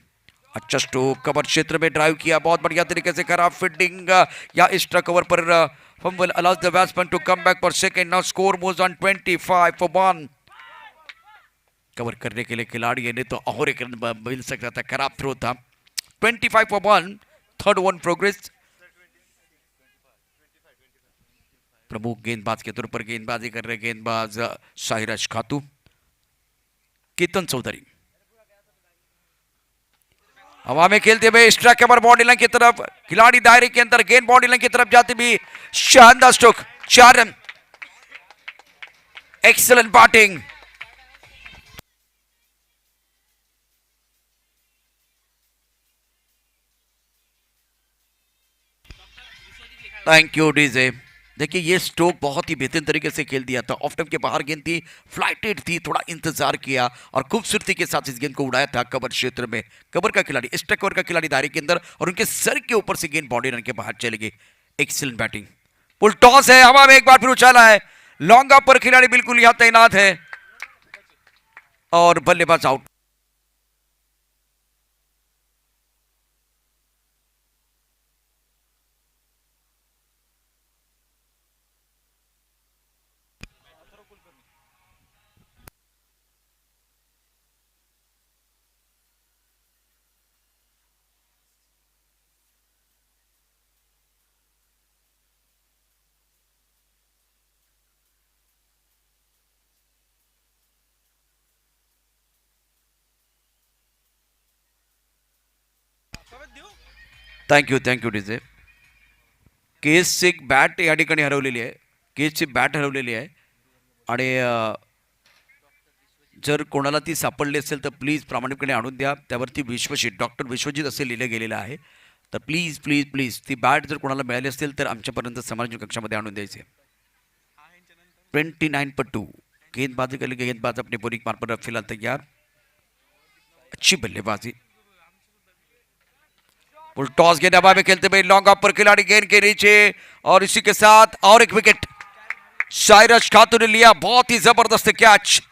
अच्छा स्ट्रोक, कवर क्षेत्र में ड्राइव किया बहुत बढ़िया तरीके से। खराब फील्डिंग या एक्स्ट्रा कवर पर fumble allows the batsman to come back for second. Now score moves on 25 for 1। Cover करने के लिए खिलाड़ी ने तो और एक रन मिल सकता था, खराब थ्रो था। 25 फॉर 1, थर्ड वन प्रोग्रेस। प्रमुख गेंदबाज के तौर पर गेंदबाजी कर रहे गेंदबाज साहिराज खातू। केतन चौधरी हवा में खेलते हुए स्ट्राइक कवर बॉडी लाइन की तरफ, खिलाड़ी दायरे के अंदर, गेंद बॉडी लाइन की तरफ जाते भी शानदार stroke, 4 run. Excellent batting. Thank you DJ. देखिए ये स्ट्रोक बहुत ही बेहतरीन तरीके से खेल दिया था, ऑफ टाइम के बाहर गेंद थी, फ्लाइटेड थी, थोड़ा इंतजार किया और खूबसूरती के साथ इस गेंद को उड़ाया था कवर क्षेत्र में। कवर का खिलाड़ी, स्ट्राइक कवर का खिलाड़ी दायरे के अंदर और उनके सर के ऊपर से गेंद बॉडी रन के बाहर चली गई। Excellent batting. फुल टॉस है, हवा में एक बार फिर उछाला है, लॉन्ग ऑफ पर खिलाड़ी बिल्कुल यहां तैनात है और बल्लेबाज आउट। Thank you DJ. केसची एक बॅट या ठिकाणी हरवलेली आहे, केसची बॅट हरवलेली आहे आणि जर कोणाला ती सापडली असेल तर प्लीज प्रामाणिकपणे आणून द्या। त्यावरती विश्वजित, डॉक्टर विश्वजित असे लिहिलं गेलेलं आहे। तर प्लीज प्लीज प्लीज ती बॅट जर कोणाला मिळाली असेल तर आमच्यापर्यंत समालोचन कक्षामध्ये आणून द्यायचे। 29/2 गेंदबाजी के लिए गेंदबाज अपने बोरिंग मार पर फिलहाल तैयार। अच्छी बल्लेबाजी। फुल टॉस गेंद हवा में खेलते हुए लॉन्ग ऑफ पर खिलाड़ी गेंद के नीचे और इसी के साथ और एक विकेट साइरस खातू ने लिया। बहुत ही जबरदस्त कैच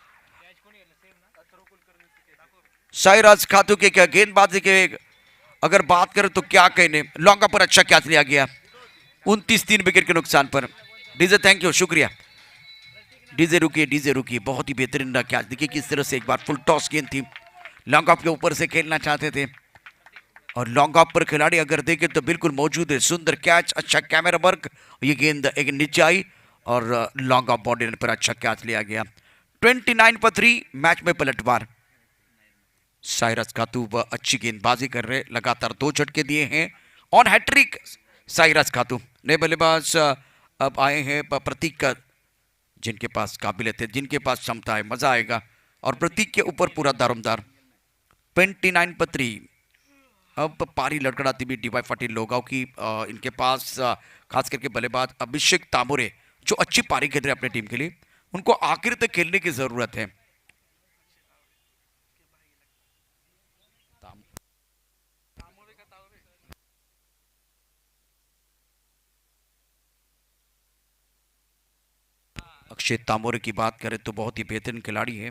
साइरस खातू के। क्या गेंदबाजी के अगर बात करें तो क्या कहने, लॉन्ग ऑफ पर अच्छा कैच लिया गया 29 विकेट के नुकसान पर। डीजे थैंक यू, शुक्रिया। डीजे रुकिए, बहुत ही बेहतरीन कैच। देखिए किस तरह से एक बार फुल टॉस गेंद थी, लॉन्ग ऑफ के ऊपर से खेलना चाहते थे और लॉन्ग ऑफ पर खिलाड़ी अगर देखें तो बिल्कुल मौजूद है। सुंदर कैच, अच्छा कैमरा वर्क, ये गेंद एक नीचे आई और लॉन्ग ऑफ बॉडी पर अच्छा कैच लिया गया। 29/3 मैच में पलटवार। साइरस खातू अच्छी गेंदबाजी कर रहे, लगातार 2 झटके दिए हैं ऑन हैट्रिक साइरस खातू। नए बल्लेबाज अब आए हैं प्रतीक का, जिनके पास काबिलियत है, जिनके पास क्षमता है, मजा आएगा। और प्रतीक के ऊपर पूरा दारोमदार। 29/3 अब पारी लड़खड़ाती भी डीवाई पाटिल लोगांव की। इनके पास खास करके बल्लेबाज अभिषेक तामोरे जो अच्छी पारी खेल रहे हैं अपने टीम के लिए, उनको आखिर तक खेलने की जरूरत है। अक्षय तामोरे की बात करें तो बहुत ही बेहतरीन खिलाड़ी है।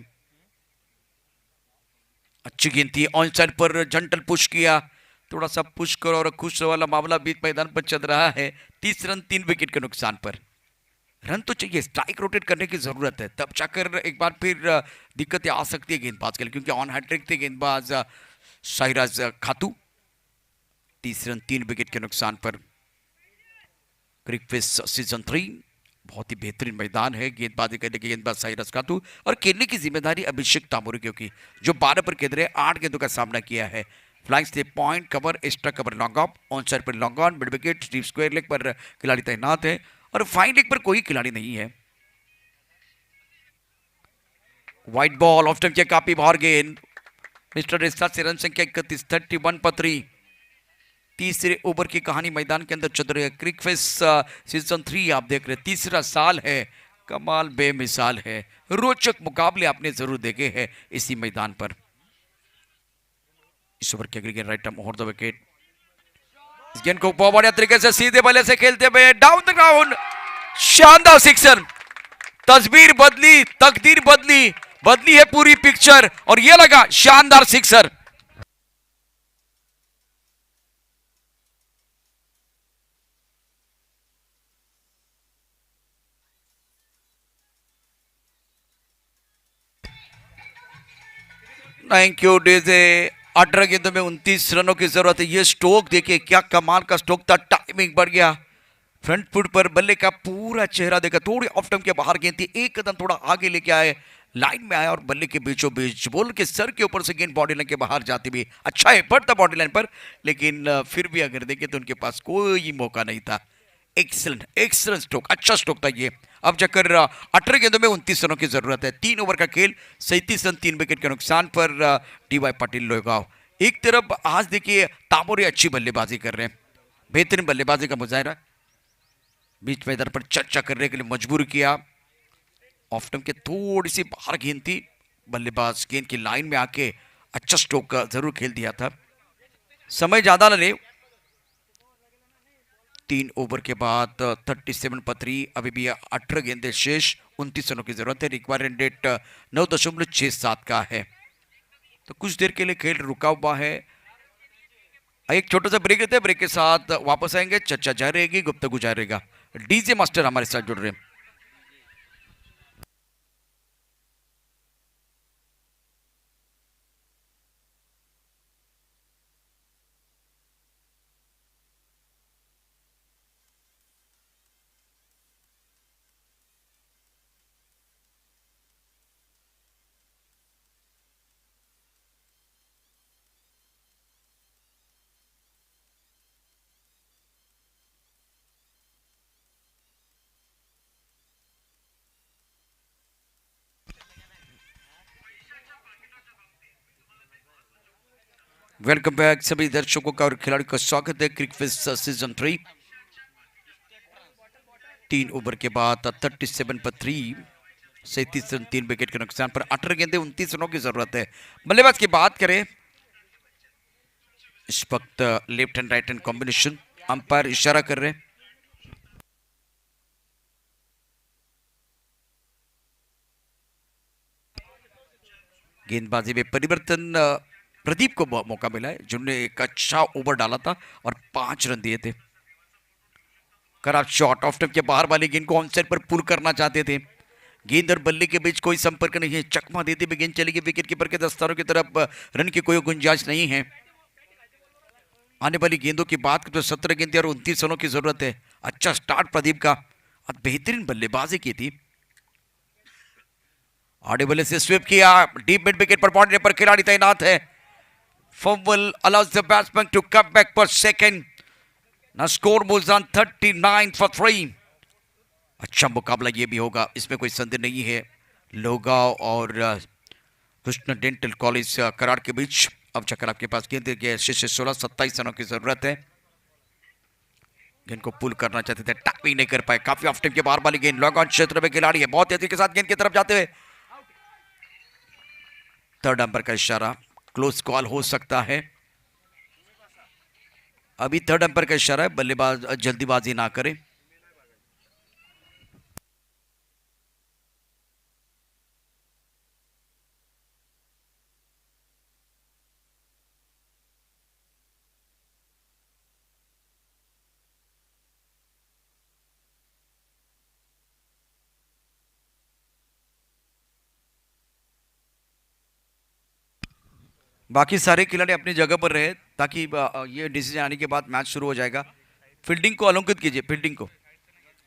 अच्छी गेंद थी, ऑन साइड पर जंटल पुश किया, थोड़ा सा पुश करो और खुश वाला मामला बीच मैदान पर चल रहा है। 30 रन 3 विकेट के नुकसान पर। रन तो चाहिए, स्ट्राइक रोटेट करने की जरूरत है, तब जाकर एक बार फिर दिक्कतें आ सकती है गेंदबाज के लिए, क्योंकि ऑन हैट्रिक थे गेंदबाज साइरस खातू। 30 रन 3 विकेट के नुकसान पर। क्रिकफिश सीजन 3 बहुत ही बेहतरीन मैदान है गेंदबाजी करने के। गेंदबाज साइरस खातू और खेलने की जिम्मेदारी अभिषेक तामोरे की, जो 12 पर खेल रहे 8 गेंदों का सामना किया है। Flying slip, point cover, extra cover, long off, on side पर long on, mid wicket, deep square leg पर खिलाड़ी तैनात है और फाइन लेग पर कोई खिलाड़ी नहीं है। व्हाइट बॉल, ऑफ टाइम के काफी बाहर गेंद। मिस्टर रिस्ता से रन संख्या 31, 31/3। तीसरे ओवर की कहानी मैदान के अंदर चल रही है। क्रिकफिश सीजन 3 आप देख रहे हैं, तीसरा साल है, कमाल बेमिसाल है। रोचक मुकाबले आपने जरूर देखे हैं इसी मैदान पर। इस ओवर के अगली गेंद राइट ओवर द विकेट। इस गेंद को बहुत बढ़िया तरीके से सीधे बल्ले से खेलते हुए डाउन द ग्राउंड, शानदार सिक्सर। तस्वीर बदली, तकदीर बदली, बदली है पूरी पिक्चर और ये लगा शानदार सिक्सर। Thank you DJ. 18 गेंदों में 29 रनों की जरूरत है। ये स्ट्रोक देखिए, क्या कमाल का स्ट्रोक था, टाइमिंग बढ़ गया। फ्रंट फुट पर बल्ले का पूरा चेहरा देखा, थोड़ी ऑफ टाइम के बाहर गेंद थी, एक कदम थोड़ा आगे लेके आए, लाइन में आया और बल्ले के बीचों बीच बॉल के सर के ऊपर से गेंद बॉडी लाइन के बाहर जाती भी। अच्छा एफर्ट था बॉडी लाइन पर, लेकिन फिर भी अगर देखें तो उनके पास कोई मौका नहीं था। एक्सलेंट एक्सलेंट स्ट्रोक, अच्छा स्ट्रोक था ये। अब जाकर 18 गेंदों में 29 रनों की जरूरत है। 3 ओवर का खेल, 37 रन 3 विकेट के नुकसान पर डी.वाई. पाटिल लोहगांव। एक तरफ आज देखिए तामोरे अच्छी बल्लेबाजी कर रहे हैं, बेहतरीन बल्लेबाजी का मुजाहरा, बीच मैदान पर चर्चा करने के लिए मजबूर किया। ऑफ स्टंप के थोड़ी सी बाहर गेंद थी, बल्लेबाज गेंद की लाइन में आके अच्छा स्ट्रोक जरूर खेल दिया था। समय ज्यादा न ले, 3 ओवर के बाद 37 पर 3, अभी भी 18 गेंदे शेष, 29 रनों की जरूरत है। रिक्वायर्ड रेट 9.67 का है। तो कुछ देर के लिए खेल रुका हुआ है। एक छोटा सा ब्रेक लेते हैं, ब्रेक के साथ वापस आएंगे, चर्चा जारी रहेगी, गुफ्तगू जारी रहेगा। डीजे मास्टर हमारे साथ जुड़ रहे हैं। वेलकम बैक सभी दर्शकों का और खिलाड़ियों का स्वागत है क्रिकफिश सीजन 3। 3 ओवर के बाद 37 पर 3, 37 रन 3 विकेट के नुकसान पर 18 गेंदे 29 रनों की जरूरत है। बल्लेबाज की बात करें, इस वक्त left hand right hand combination, umpire इशारा कर रहे हैं। गेंदबाजी में परिवर्तन, प्रदीप को मौका मिला है, जिन्होंने एक अच्छा ओवर डाला था और 5 रन दिए थे। खराब शॉट, ऑफ स्टंप के बाहर वाली गेंद को ऑन साइड पर पुल करना चाहते थे। गेंद और बल्ले के बीच कोई संपर्क नहीं है, चकमा देते हुए गेंद चली गई विकेट कीपर के दस्तारों की तरफ। रन की कोई गुंजाइश नहीं है। आने वाली गेंदों की बात करें तो 17 गेंदें और 29 रनों की जरूरत है। अच्छा स्टार्ट प्रदीप का, और बेहतरीन बल्लेबाजी की थी। आड़े बल्ले से स्वीप किया, डीप मिड विकेट पर पहुंचने पर खिलाड़ी तैनात है। Fumble allows the batsman to cut back per second. Now score moves on 39 for 3. अच्छा मुकाबला ये भी होगा, इसमें कोई संदेह नहीं है। लोहगांव और कृष्ण डेंटल कॉलेज कराड़ के बीच। अब चक्कर आपके पास गेंद के शेष 16-27 रनों की जरूरत है। गेंद को पुल करना चाहते थे, टैप ही नहीं कर पाए। काफी ऑफ टाइम के बाहर वाली गेंद, लॉन्ग ऑन क्षेत्र में खिलाड़ी है, बहुत तेजी के साथ गेंद की तरफ जाते हुए। थर्ड अंपायर का इशारा, क्लोज कॉल हो सकता है। अभी थर्ड अंपायर का इशारा है, बल्लेबाज जल्दीबाजी ना करें। बाकी सारे खिलाड़ी अपनी जगह पर रहे, ताकि ये डिसीजन आने के बाद मैच शुरू हो जाएगा। फील्डिंग को अलंकृत कीजिए, फील्डिंग को।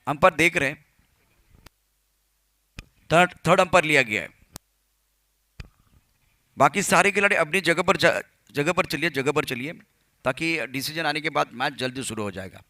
अंपायर देख रहे हैं, थर्ड अंपायर लिया गया है। बाकी सारे खिलाड़ी अपनी जगह पर चलिए, जगह पर चलिए, ताकि डिसीजन आने के बाद मैच जल्दी शुरू हो जाएगा।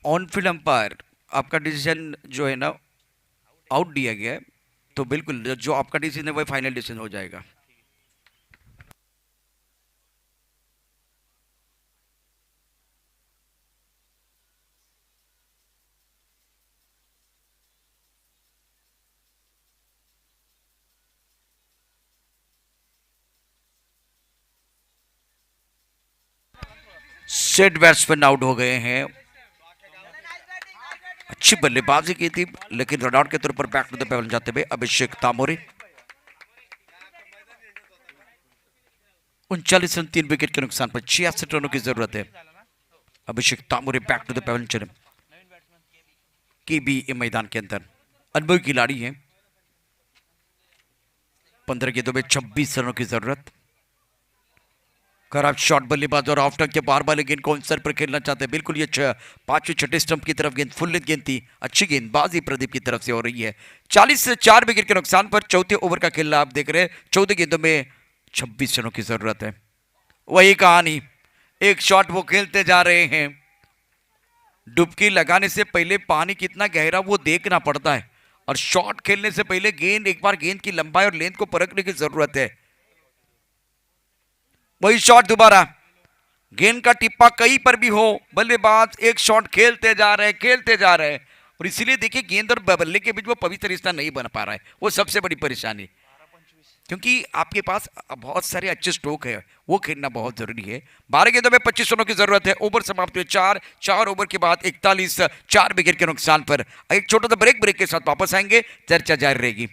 ऑन फील्ड अंपायर, आपका डिसीजन जो है ना, आउट दिया गया है, तो बिल्कुल जो आपका डिसीजन है वही फाइनल डिसीजन हो जाएगा। सेट बैट्समैन आउट हो गए हैं। अच्छी बल्लेबाजी की थी लेकिन रन आउट के तौर पर बैक टू द पेवल जाते हुए अभिषेक तामोरी। 39 रन 3 विकेट के नुकसान पर 66 रनों की जरूरत है। अभिषेक तामोरी बैक टू द पेवल चले की भी मैदान के अंदर अनुभवी खिलाड़ी है। 15 गेंदों में 26 रनों की जरूरत। खराब शॉट बल्लेबाज और ऑफ टर्न के बार वाले गेंद को सर पर खेलना चाहते हैं। बिल्कुल ये पांचवें छठे स्टंप की तरफ गेंद फुल लेंथ गेंद थी। अच्छी गेंदबाजी प्रदीप की तरफ से हो रही है। 40 से 4 विकेट के नुकसान पर चौथे ओवर का खेल आप देख रहे हैं। 14 गेंदों में 26 रनों की जरूरत है। वही कहानी, एक शॉट वो खेलते जा रहे हैं। डुबकी लगाने से पहले पानी कितना गहरा वो देखना पड़ता है और शॉट खेलने से पहले एक बार गेंद की लंबाई और लेंथ को परखने की जरूरत है। वही शॉट दोबारा, गेंद का टिप्पा कहीं पर भी हो, बल्लेबाज एक शॉट खेलते जा रहे हैं और इसीलिए देखिए गेंद और बल्ले के बीच वो पवित्र रिश्ता नहीं बन पा रहा है। वो सबसे बड़ी परेशानी, क्योंकि आपके पास बहुत सारे अच्छे स्ट्रोक है, वो खेलना बहुत जरूरी है। 12 गेंदों में 25 रनों की जरूरत है। ओवर समाप्त हुए 4 ओवर के बाद 41 4 विकेट के नुकसान पर। एक छोटा सा ब्रेक के साथ वापस आएंगे, चर्चा जारी रहेगी।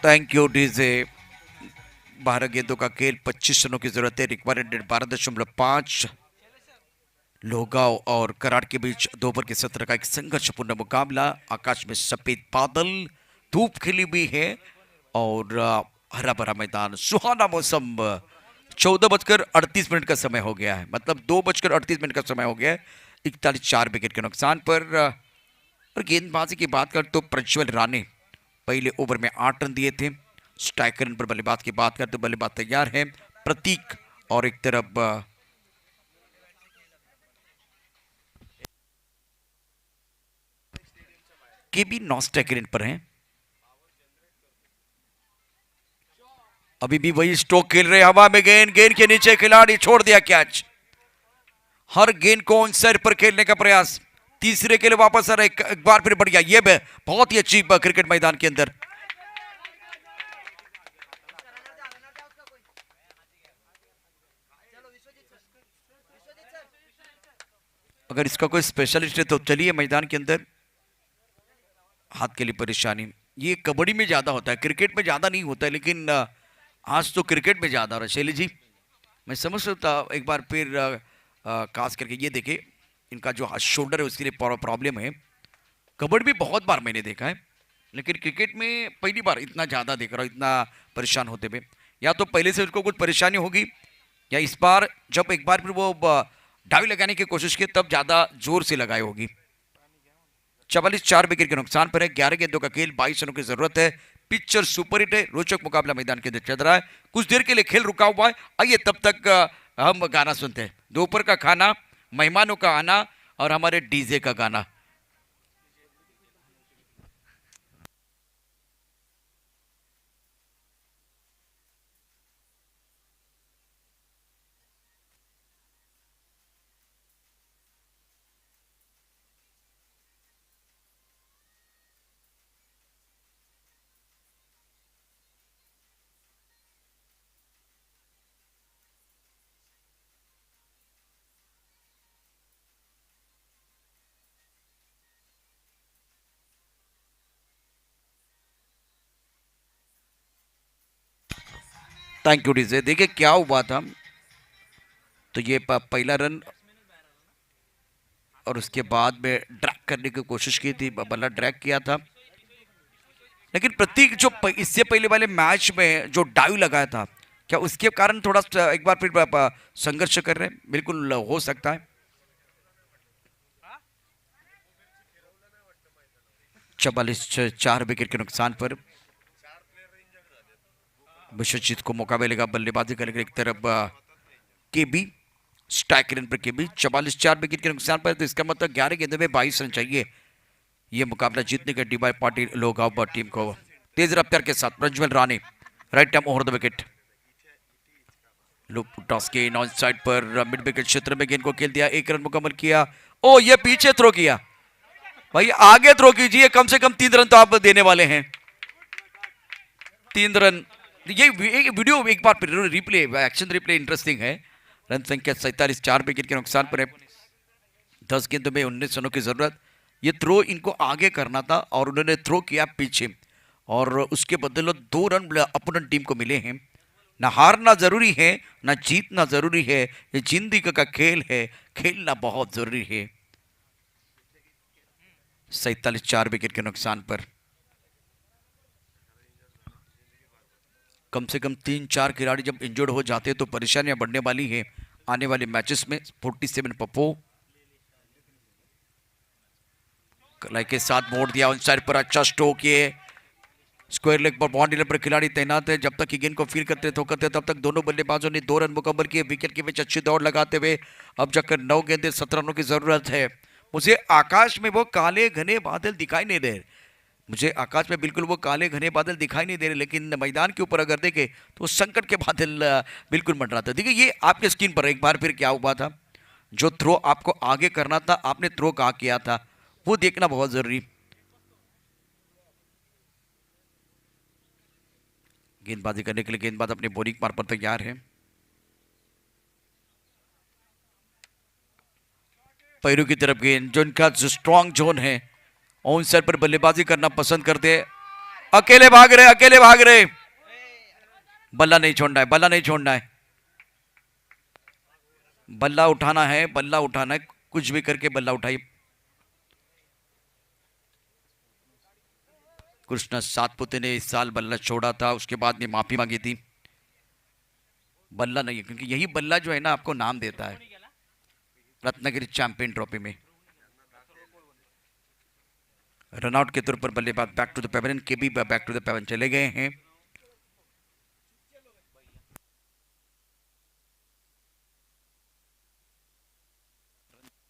Thank you DJ. 12 गेंदों का खेल, 25 रनों की जरूरत है। रिक्वायर्ड 12.5। लोहगांव और कराड़ के बीच 2 ओवर के सत्र का एक संघर्षपूर्ण मुकाबला। आकाश में सफेद बादल, धूप खिली हुई है और हरा भरा मैदान, सुहाना मौसम। 14:38 का समय हो गया है, मतलब 2:38 का समय हो गया है। 41 4 विकेट के नुकसान पर। और गेंदबाजी की बात कर तो प्रज्वल राणे पहले ओवर में 8 रन दिए थे। स्ट्राइक रन पर बल्लेबाज की बात करते तो बल्लेबाज तैयार है प्रतीक, और एक तरफ के भी 9 स्ट्राइक रेट पर हैं। अभी भी वही स्ट्रोक खेल रहे, हवा में गेंद के नीचे खिलाड़ी छोड़ दिया कैच। हर गेंद को ऑन साइड पर खेलने का प्रयास, तीसरे के लिए वापस आ रहा है। एक बार फिर बढ़ गया, ये बहुत ही अच्छी क्रिकेट मैदान के अंदर। अगर इसका कोई स्पेशलिस्ट है तो चलिए मैदान के अंदर। हाथ के लिए परेशानी, ये कबड्डी में ज्यादा होता है, क्रिकेट में ज्यादा नहीं होता है, लेकिन आज तो क्रिकेट में ज्यादा हो रहा है। शैली जी, मैं समझ सकता, एक बार फिर खास करके ये देखे, इनका जो शोल्डर है उसके लिए प्रॉब्लम है। कबड्डी भी बहुत बार मैंने देखा है, लेकिन क्रिकेट में पहली बार इतना ज़्यादा देख रहा हूँ, इतना परेशान होते हुए। या तो पहले से उसको कुछ परेशानी होगी, या इस बार जब एक बार फिर वो डावी लगाने की कोशिश की तब ज़्यादा जोर से लगाई होगी। 44 4 विकेट के नुकसान पर है। 11 गेंदों का खेल, 22 रनों की जरूरत है। पिक्चर सुपर हिट है, रोचक मुकाबला मैदान के अंदर चल रहा है। कुछ देर के लिए खेल रुका हुआ है, आइए तब तक हम गाना सुनते हैं। दोपहर का खाना, मेहमानों का आना और हमारे डीजे का गाना। Thank you DJ. देखिए क्या हुआ था, तो ये पहला रन और उसके बाद में ड्रैग करने की कोशिश की थी, बल्ला ड्रैग किया था, लेकिन प्रतीक जो इससे पहले वाले मैच में जो डाइव लगाया था, क्या उसके कारण थोड़ा एक बार फिर संघर्ष कर रहे हैं? बिल्कुल हो सकता है। 44 4 विकेट के नुकसान पर विश्वजीत को मौका मिलेगा बल्लेबाजी करने के। एक तरफ के बी स्ट्राइक रेट पर के बी 44 4 विकेट के नुकसान पर, तो इसका मतलब 11 गेंदों में 22 रन चाहिए ये मुकाबला जीतने का डीवाई पाटिल लोहगांव टीम को। तेज रफ्तार के साथ Prajwal Rane, right time over the wicket. Toss के नॉन साइड पर मिड विकेट क्षेत्र में गेंद को खेल दिया, 1 रन मुकम्मल किया। ओ ये पीछे थ्रो किया भाई, आगे थ्रो कीजिए, कम से कम 3 रन तो आप देने वाले हैं। 3 रन। ये वीडियो एक बार रिप्ले, एक्शन रिप्ले इंटरेस्टिंग है। रन संख्या 47, 4 विकेट के नुकसान पर है। 10 गेंदों में 19 रनों की जरूरत। ये थ्रो इनको आगे करना था और उन्होंने थ्रो किया पीछे, और उसके बदले 2 रन अपोनेंट टीम को मिले हैं। ना हारना जरूरी है, ना जीतना जरूरी है, ये जिंदगी का खेल है, खेलना बहुत जरूरी है। 47, 4 विकेट के नुकसान पर कम से कम 3-4 खिलाड़ी जब इंजर्ड हो जाते हैं तो परेशानियां बढ़ने वाली है आने वाले मैचेस में। 47 पप्पो कलाई के साथ मोड़ दिया, उन साइड पर अच्छा स्ट्रोक, ये स्क्वायर लेग पर बाउंड्री पर खिलाड़ी तैनात है। जब तक कि गेंद को फील करते तब तक दोनों बल्लेबाजों ने 2 रन मुकम्मल किए। विकेट के बीच अच्छी दौड़ लगाते हुए अब जाकर 9 गेंदे 17 रनों की जरूरत है। मुझे आकाश में वो काले घने बादल दिखाई नहीं दे रहे, मुझे आकाश में बिल्कुल वो काले घने बादल दिखाई नहीं दे रहे, लेकिन मैदान के ऊपर अगर देखें तो संकट के बादल बिल्कुल मंडराते। देखिए ये आपके स्क्रीन पर एक बार फिर क्या हुआ था, जो थ्रो आपको आगे करना था आपने थ्रो कहाँ किया था वो देखना बहुत जरूरी। गेंदबाजी करने के लिए गेंदबाज अपने बॉलिंग मार पर तैयार है। पैरों की तरफ गेंद, जो इनका जो स्ट्रॉन्ग जोन है, ऑन साइड पर बल्लेबाजी करना पसंद करते हैं। अकेले भाग रहे, अकेले भाग रहे, बल्ला नहीं छोड़ना है, बल्ला नहीं छोड़ना है, बल्ला उठाना है, बल्ला उठाना है, कुछ भी करके बल्ला उठाइए। कृष्णा सातपुते ने इस साल बल्ला छोड़ा था, उसके बाद में माफी मांगी थी। बल्ला नहीं है, क्योंकि यही बल्ला जो है ना आपको नाम देता है रत्नागिरी चैंपियन ट्रॉफी में। रनआउट के तौर पर बल्लेबाज बैक टू द पेवेलियन, के भी बैक टू द पेवेलियन चले गए हैं।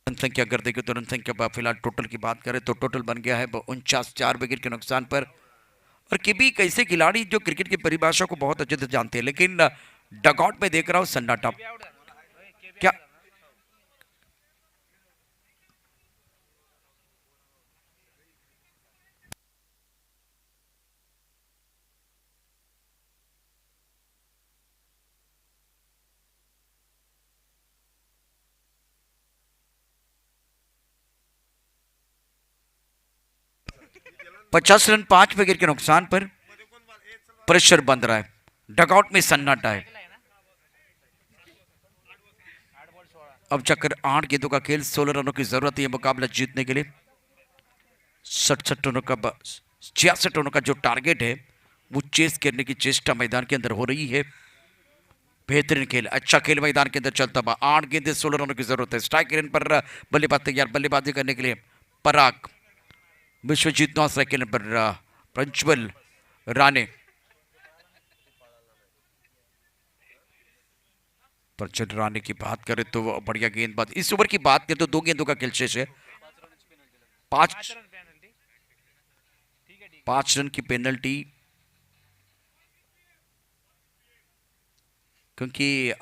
रन संख्या अगर देखें तो रन संख्या फिलहाल टोटल की बात करें तो टोटल बन गया है 49, 4 विकेट के नुकसान पर। और किबी कैसे खिलाड़ी जो क्रिकेट की परिभाषा को बहुत अच्छे से जानते हैं, लेकिन डगआउट में देख रहा हूं सन्नाटा। क्या 50 रन 5 विकेट के नुकसान पर प्रेशर बंद रहा है, डगआउट में सन्नाटा है। अब चक्कर 8 गेंदों का खेल, 16 रनों की जरूरत है मुकाबला जीतने के लिए। 67 रनों का 66 रनों का जो टारगेट है वो चेस करने की चेष्टा मैदान के अंदर हो रही है। बेहतरीन खेल, अच्छा खेल मैदान के अंदर चलता हुआ। 8 गेंदे 16 रनों की जरूरत है। स्ट्राइक रेन पर बल्लेबाज तैयार, बल्लेबाजी करने के लिए पराग। विश्वजीत 9 स्ट्राइक रेन पर प्रज्वल राणे। प्रज्वल राणे की बात करें तो बढ़िया गेंदबाज। इस ओवर की बात करें तो 2 गेंदों का खेल शेष है, 5 रन की पेनल्टी, क्योंकि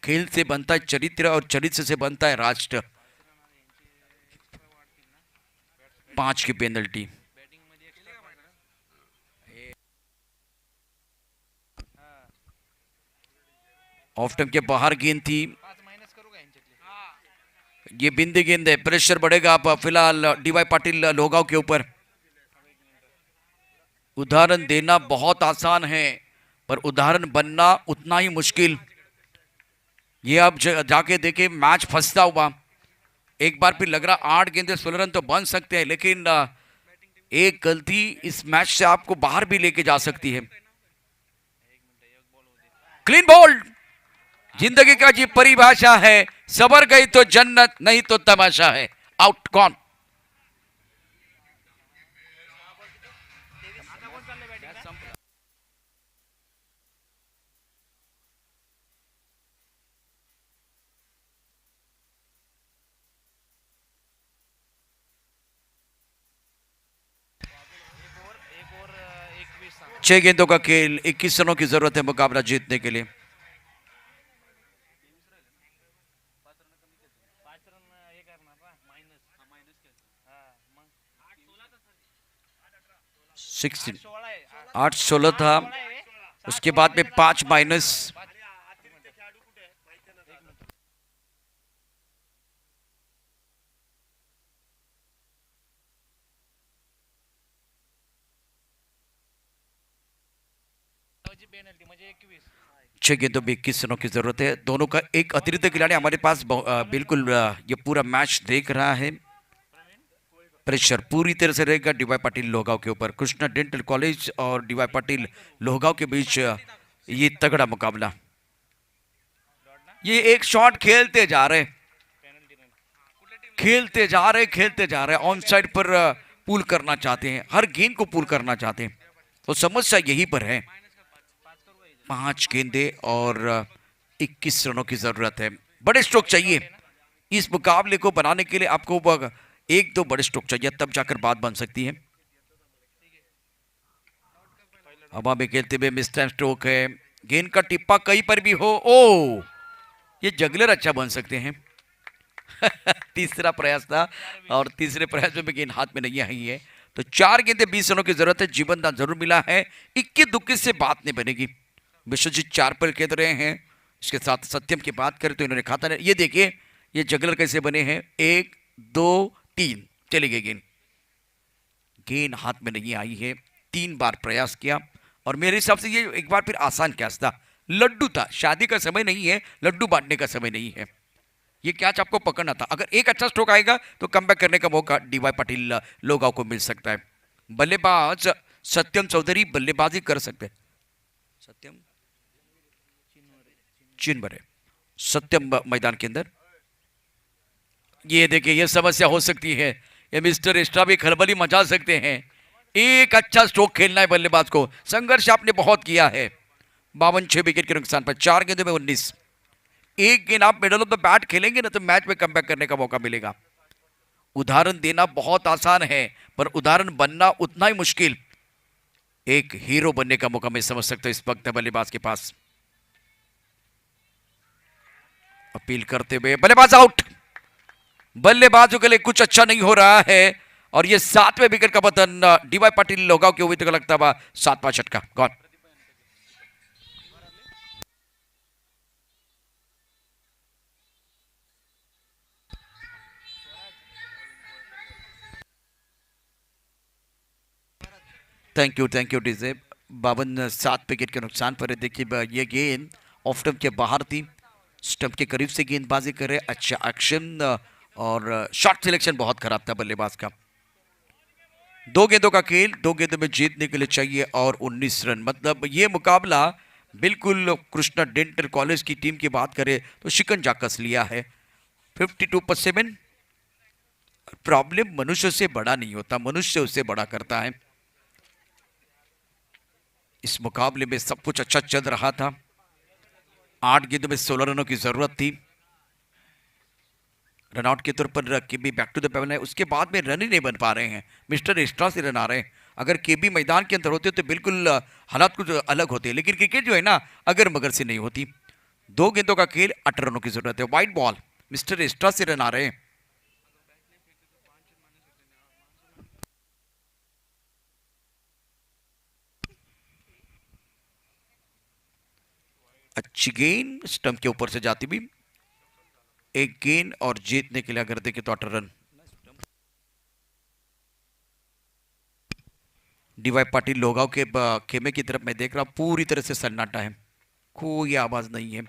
खेल से बनता है चरित्र और चरित्र से बनता है राष्ट्र। 5 की पेनल्टी। ऑफ टाइम के बाहर गेंद थी, ये बिंदी गेंद है, प्रेशर बढ़ेगा आप फिलहाल डीवाई पाटिल लोगांव के ऊपर। उदाहरण देना बहुत आसान है पर उदाहरण बनना उतना ही मुश्किल। ये आप जाके देखे मैच फंसता हुआ, एक बार फिर लग रहा 8 गेंदे 16 रन तो बन सकते हैं, लेकिन एक गलती इस मैच से आपको बाहर भी लेके जा सकती है। क्लीन बॉल, जिंदगी का जी परिभाषा है, सबर गई तो जन्नत, नहीं तो तमाशा है। आउट, कौन? 6 गेंदों का खेल, 21 रनों की जरूरत है मुकाबला जीतने के लिए। सिक्सटीन 8-16 था, उसके बाद में 5 माइनस। छह गेंदों में 21 रनों की जरूरत है। दोनों का एक अतिरिक्त खिलाड़ी हमारे पास बिल्कुल ये पूरा मैच देख रहा है। प्रेशर पूरी तरह से रहेगा डीवाई पाटिल लोहगांव के ऊपर। कृष्णा डेंटल कॉलेज और डीवाई पाटिल लोहगांव के बीच ये तगड़ा मुकाबला। ये एक शॉट खेलते जा रहे, खेलते जा रहे ऑन साइड पर पुल करना चाहते हैं, हर गेंद को पुल करना चाहते हैं। तो समस्या यही पर है। 5 गेंदे और 21 रनों की जरूरत है। बड़े स्ट्रोक चाहिए इस मुकाबले को बनाने के लिए। आपको 1-2 बड़े स्ट्रोक चाहिए, तब जाकर बात बन सकती है। हवा में खेलते हुए मिस टाइम स्ट्रोक है। गेंद का टिप्पा कहीं पर भी हो, ओ ये जगलर अच्छा बन सकते हैं। तीसरा प्रयास था और तीसरे प्रयास में भी गेंद हाथ में नहीं आई है। तो 4 गेंदे 20 रनों की जरूरत है। जीवन दान जरूर मिला है, 21-21 से बात नहीं बनेगी। विश्वजीत 4 पर खेल रहे हैं। इसके साथ सत्यम की बात करें तो इन्होंने खाता नहीं। ये देखिए ये जगलर कैसे बने हैं, 1 2 3 चली गई गेंद। गेंद हाथ में नहीं आई है। 3 बार प्रयास किया और मेरे हिसाब से ये एक बार फिर आसान कैच था, लड्डू था। शादी का समय नहीं है, लड्डू बांटने का समय नहीं है। ये कैच आपको पकड़ना था। अगर एक अच्छा स्ट्रोक आएगा तो कमबैक करने का मौका डीवाई पाटिल लोहगांव को मिल सकता है। बल्लेबाज सत्यम चौधरी बल्लेबाजी कर सकते हैं। सत्यम चिन्ह सत्यम मैदान के अंदर। ये देखिए ये समस्या हो सकती है। ये मिस्टर एक्स्ट्रा भी खलबली मचा सकते हैं। एक अच्छा स्ट्रोक खेलना है बल्लेबाज को। संघर्ष आपने बहुत किया है। 52 विकेट के नुकसान पर 4 गेंदों में 19। एक गेंद आप मिडल ऑफ द बैट खेलेंगे ना तो मैच में कमबैक करने का मौका मिलेगा। उदाहरण देना बहुत आसान है पर उदाहरण बनना उतना ही मुश्किल। एक हीरो बनने का मौका मैं समझ सकता हूं इस वक्त बल्लेबाज के पास। अपील करते हुए बल्लेबाज आउट। बल्लेबाजों के लिए कुछ अच्छा नहीं हो रहा है और ये 7वें विकेट का पतन डीवाई पाटिल लोहगांव के हुए लगता हुआ 7वां झटका gone. Thank you DJ. 7 wicket के नुकसान पर देखिए ये गेंद ऑफ स्टंप के बाहर थी। स्टंप के करीब से गेंदबाजी करे, अच्छा एक्शन और शॉट सिलेक्शन बहुत खराब था बल्लेबाज का। 2 गेंदों का खेल, 2 गेंदों में जीतने के लिए चाहिए और 19 रन। मतलब ये मुकाबला बिल्कुल कृष्णा डेंटल कॉलेज की टीम की बात करें तो शिकंजा कस लिया है। 52%। प्रॉब्लम मनुष्य से बड़ा नहीं होता, मनुष्य उससे बड़ा करता है। इस मुकाबले में सब कुछ अच्छा चल रहा था। 8 गेंदों में 16 रनों की जरूरत थी। रनआउट के तौर पर केबी बैक टू द पेवन है। उसके बाद में रन ही नहीं बन पा रहे हैं। मिस्टर एक्स्ट्रा से रन आ रहे हैं। अगर केबी मैदान के अंदर होते तो बिल्कुल हालात कुछ अलग होते, लेकिन क्रिकेट जो है ना अगर मगर से नहीं होती। 2 गेंदों का खेल, 18 रनों की जरूरत है। वाइड बॉल, मिस्टर एक्स्ट्रा से रन आ रहे हैं। अच्छी गेंद स्टंप के ऊपर से जाती भी। एक गेंद और जीतने के लिए अगर देखें तो 18 रन। डीवाई पाटिल लोहगांव के खेमे की तरफ मैं देख रहा हूं, पूरी तरह से सन्नाटा है, कोई आवाज नहीं है।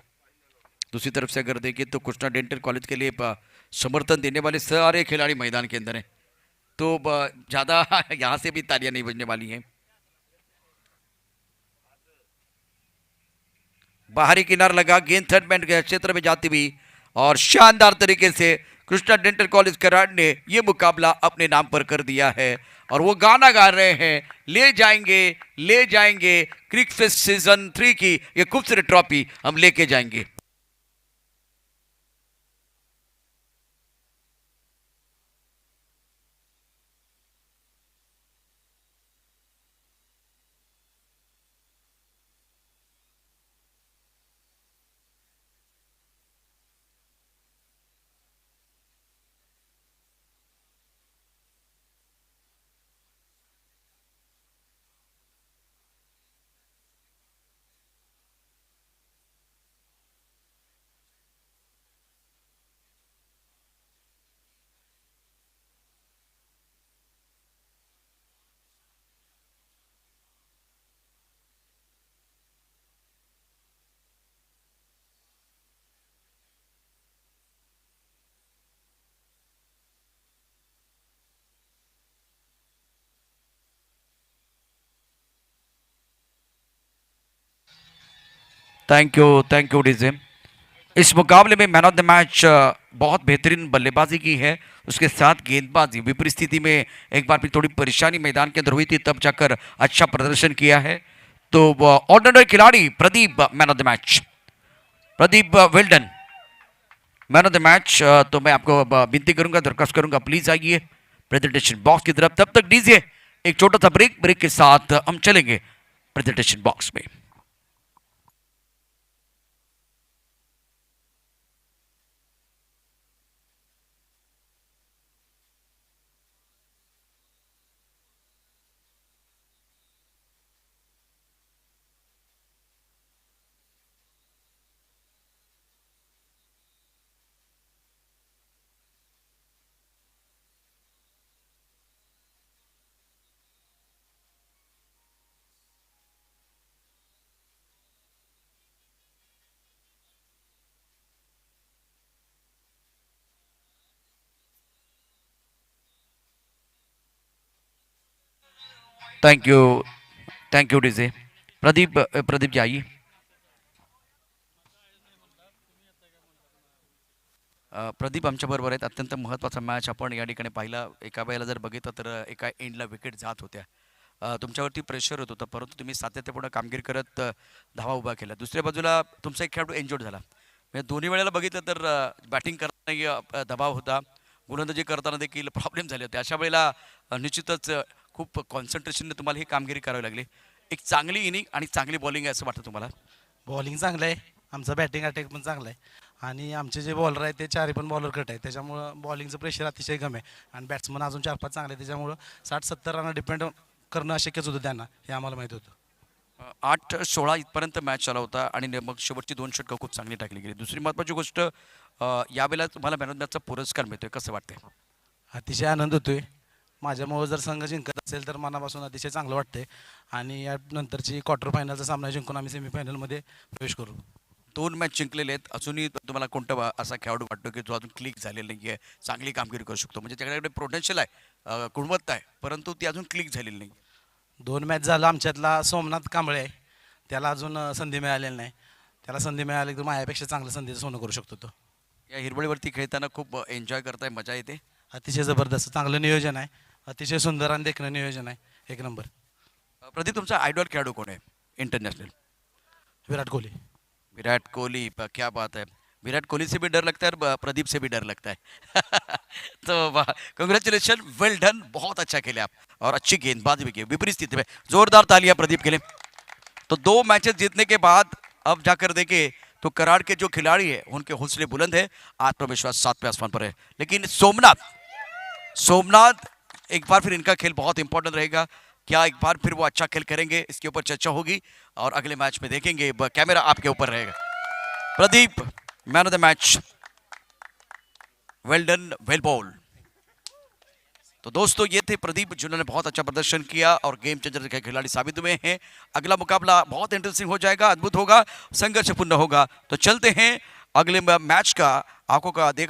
दूसरी तरफ से अगर देखें तो कृष्णा डेंटल कॉलेज के लिए समर्थन देने वाले सारे खिलाड़ी मैदान के अंदर हैं, तो ज्यादा यहां से भी तालियां नहीं बजने वाली हैं। बाहरी किनार लगा, गेंद थर्ड मैन के क्षेत्र में जाती हुई और शानदार तरीके से कृष्णा डेंटल कॉलेज कराड़ ने यह मुकाबला अपने नाम पर कर दिया है। और वो गाना गा रहे हैं, ले जाएंगे क्रिक फेस्ट सीजन 3 की ये खूबसूरत ट्रॉफी हम लेके जाएंगे। Thank you DJ. इस मुकाबले में मैन ऑफ द मैच बहुत बेहतरीन बल्लेबाजी की है, उसके साथ गेंदबाजी विपरीत स्थिति में एक बार फिर थोड़ी परेशानी मैदान के अंदर हुई थी, तब जाकर अच्छा प्रदर्शन किया है। तो ऑलराउंडर खिलाड़ी Pradeep man of the match, Pradeep well done man of the match. तो मैं आपको विनती करूंगा, दरखास्त करूंगा, प्लीज आइए प्रेजेंटेशन बॉक्स की तरफ। तब तक डीजे एक छोटा सा ब्रेक के साथ हम चलेंगे प्रेजेंटेशन बॉक्स में। Thank you DJ. Pradeep ji आइए। प्रदीप आमच्याबरोबर आहेत। अत्यंत महत्त्वाचा मॅच आपण या ठिकाणी पाहिला। एका वेळेला जर बघितलं तर एका एंडला विकेट जात होत्या, तुमच्यावरती प्रेशर होत होतं, परंतु तुम्ही सातत्यपूर्ण कामगिरी करत धावा उभा केला। दुसऱ्या बाजूला तुमचा एक खेळाडू इंजोर्ड झाला, म्हणजे दोन्ही वेळेला बघितलं तर बॅटिंग करतानाही दबाव होता, गोलंदाजी करताना देखील प्रॉब्लेम झाले होते। अशा वेळेला निश्चितच खूप कॉन्सन्ट्रेशनने तुम्हाला ही कामगिरी करावी लागली। एक चांगली इनिंग आणि चांगली बॉलिंग आहे असं वाटतं तुम्हाला? बॉलिंग चांगलं आहे, आमचं बॅटिंग अटॅक पण चांगलं आहे आणि आमचे जे बॉलर आहेत ते चारही पण बॉलर कट आहेत, त्याच्यामुळं बॉलिंगचं प्रेशर अतिशय कमी आहे आणि बॅट्समन अजून 4-5 चांगले आहेत, त्याच्यामुळं 60-70 रन डिपेंड करणं अशक्यच होतं त्यांना, हे आम्हाला माहीत होतं। 8-16 इथपर्यंत मॅच चालू होता आणि मग शेवटची 2 षटकं खूप चांगली टाकली गेली। दुसरी महत्त्वाची गोष्ट, यावेळेला तुम्हाला मॅन ऑफ द मॅचचा पुरस्कार मिळतोय, कसं वाटतंय? अतिशय आनंद होतोय, माझ्यामुळं जर संघ जिंकत असेल तर मनापासून अतिशय चांगलं वाटतंय आणि या नंतरची क्वार्टर फायनलचा सामना जिंकून आम्ही सेमीफायनलमध्ये प्रवेश करू। 2 मॅच जिंकलेले आहेत, अजूनही तुम्हाला कोणता असा खेळाडू वाटतो की जो अजून क्लिक झालेला नाही आहे, चांगली कामगिरी करू शकतो, म्हणजे त्याच्याकडे पोटेन्शियल आहे, गुणवत्ता आहे, परंतु ती अजून क्लिक झालेली नाही? 2 मॅच झालं, आमच्यातला सोमनाथ कांबळे आहे, त्याला अजून संधी मिळालेली नाही, त्याला संधी मिळाली तर माझ्यापेक्षा चांगलं संधीचं सोनं करू शकतो तो। या हिरवळीवरती खेळताना खूप एन्जॉय करताय, मजा येते? अतिशय जबरदस्त चांगलं नियोजन आहे, अतिशय सुंदर आणि देखणं नियोजन आहे, एक नंबर। प्रदीप, तुमचा आयडॉल खेळाडू कोण आहे इंटरनेशनल? विराट कोहली। विराट कोहली, क्या बात है। विराट कोहली से भी डर लगता है और प्रदीप से भी डर लगता है। तो कंग्रेचुलेशन, वेल डन, बहुत अच्छा खेले आप और अच्छी गेंदबाजी भी की विपरीत स्थिति में। जोरदार तालियां प्रदीप के लिए। तो 2 मैचेस जीतने के बाद अब जाकर देखे तो कराड़ के जो खिलाड़ी है उनके हौसले बुलंद है, आत्मविश्वास 7वें आसमान पर है। लेकिन सोमनाथ एक बार फिर इनका खेल बहुत इंपॉर्टेंट रहेगा, क्या एक बार फिर वो अच्छा खेल करेंगे, इसके ऊपर चर्चा होगी और अगले मैच में देखेंगे। कैमरा आपके ऊपर रहेगा। Pradeep man of the match, well done, well ball. तो दोस्तों ये थे प्रदीप जिन्होंने बहुत अच्छा प्रदर्शन किया और गेम चेंजर के खिलाड़ी साबित हुए हैं। अगला मुकाबला बहुत इंटरेस्टिंग हो जाएगा, अद्भुत होगा, संघर्षपूर्ण होगा। तो चलते हैं अगले मैच का आंखों का देखा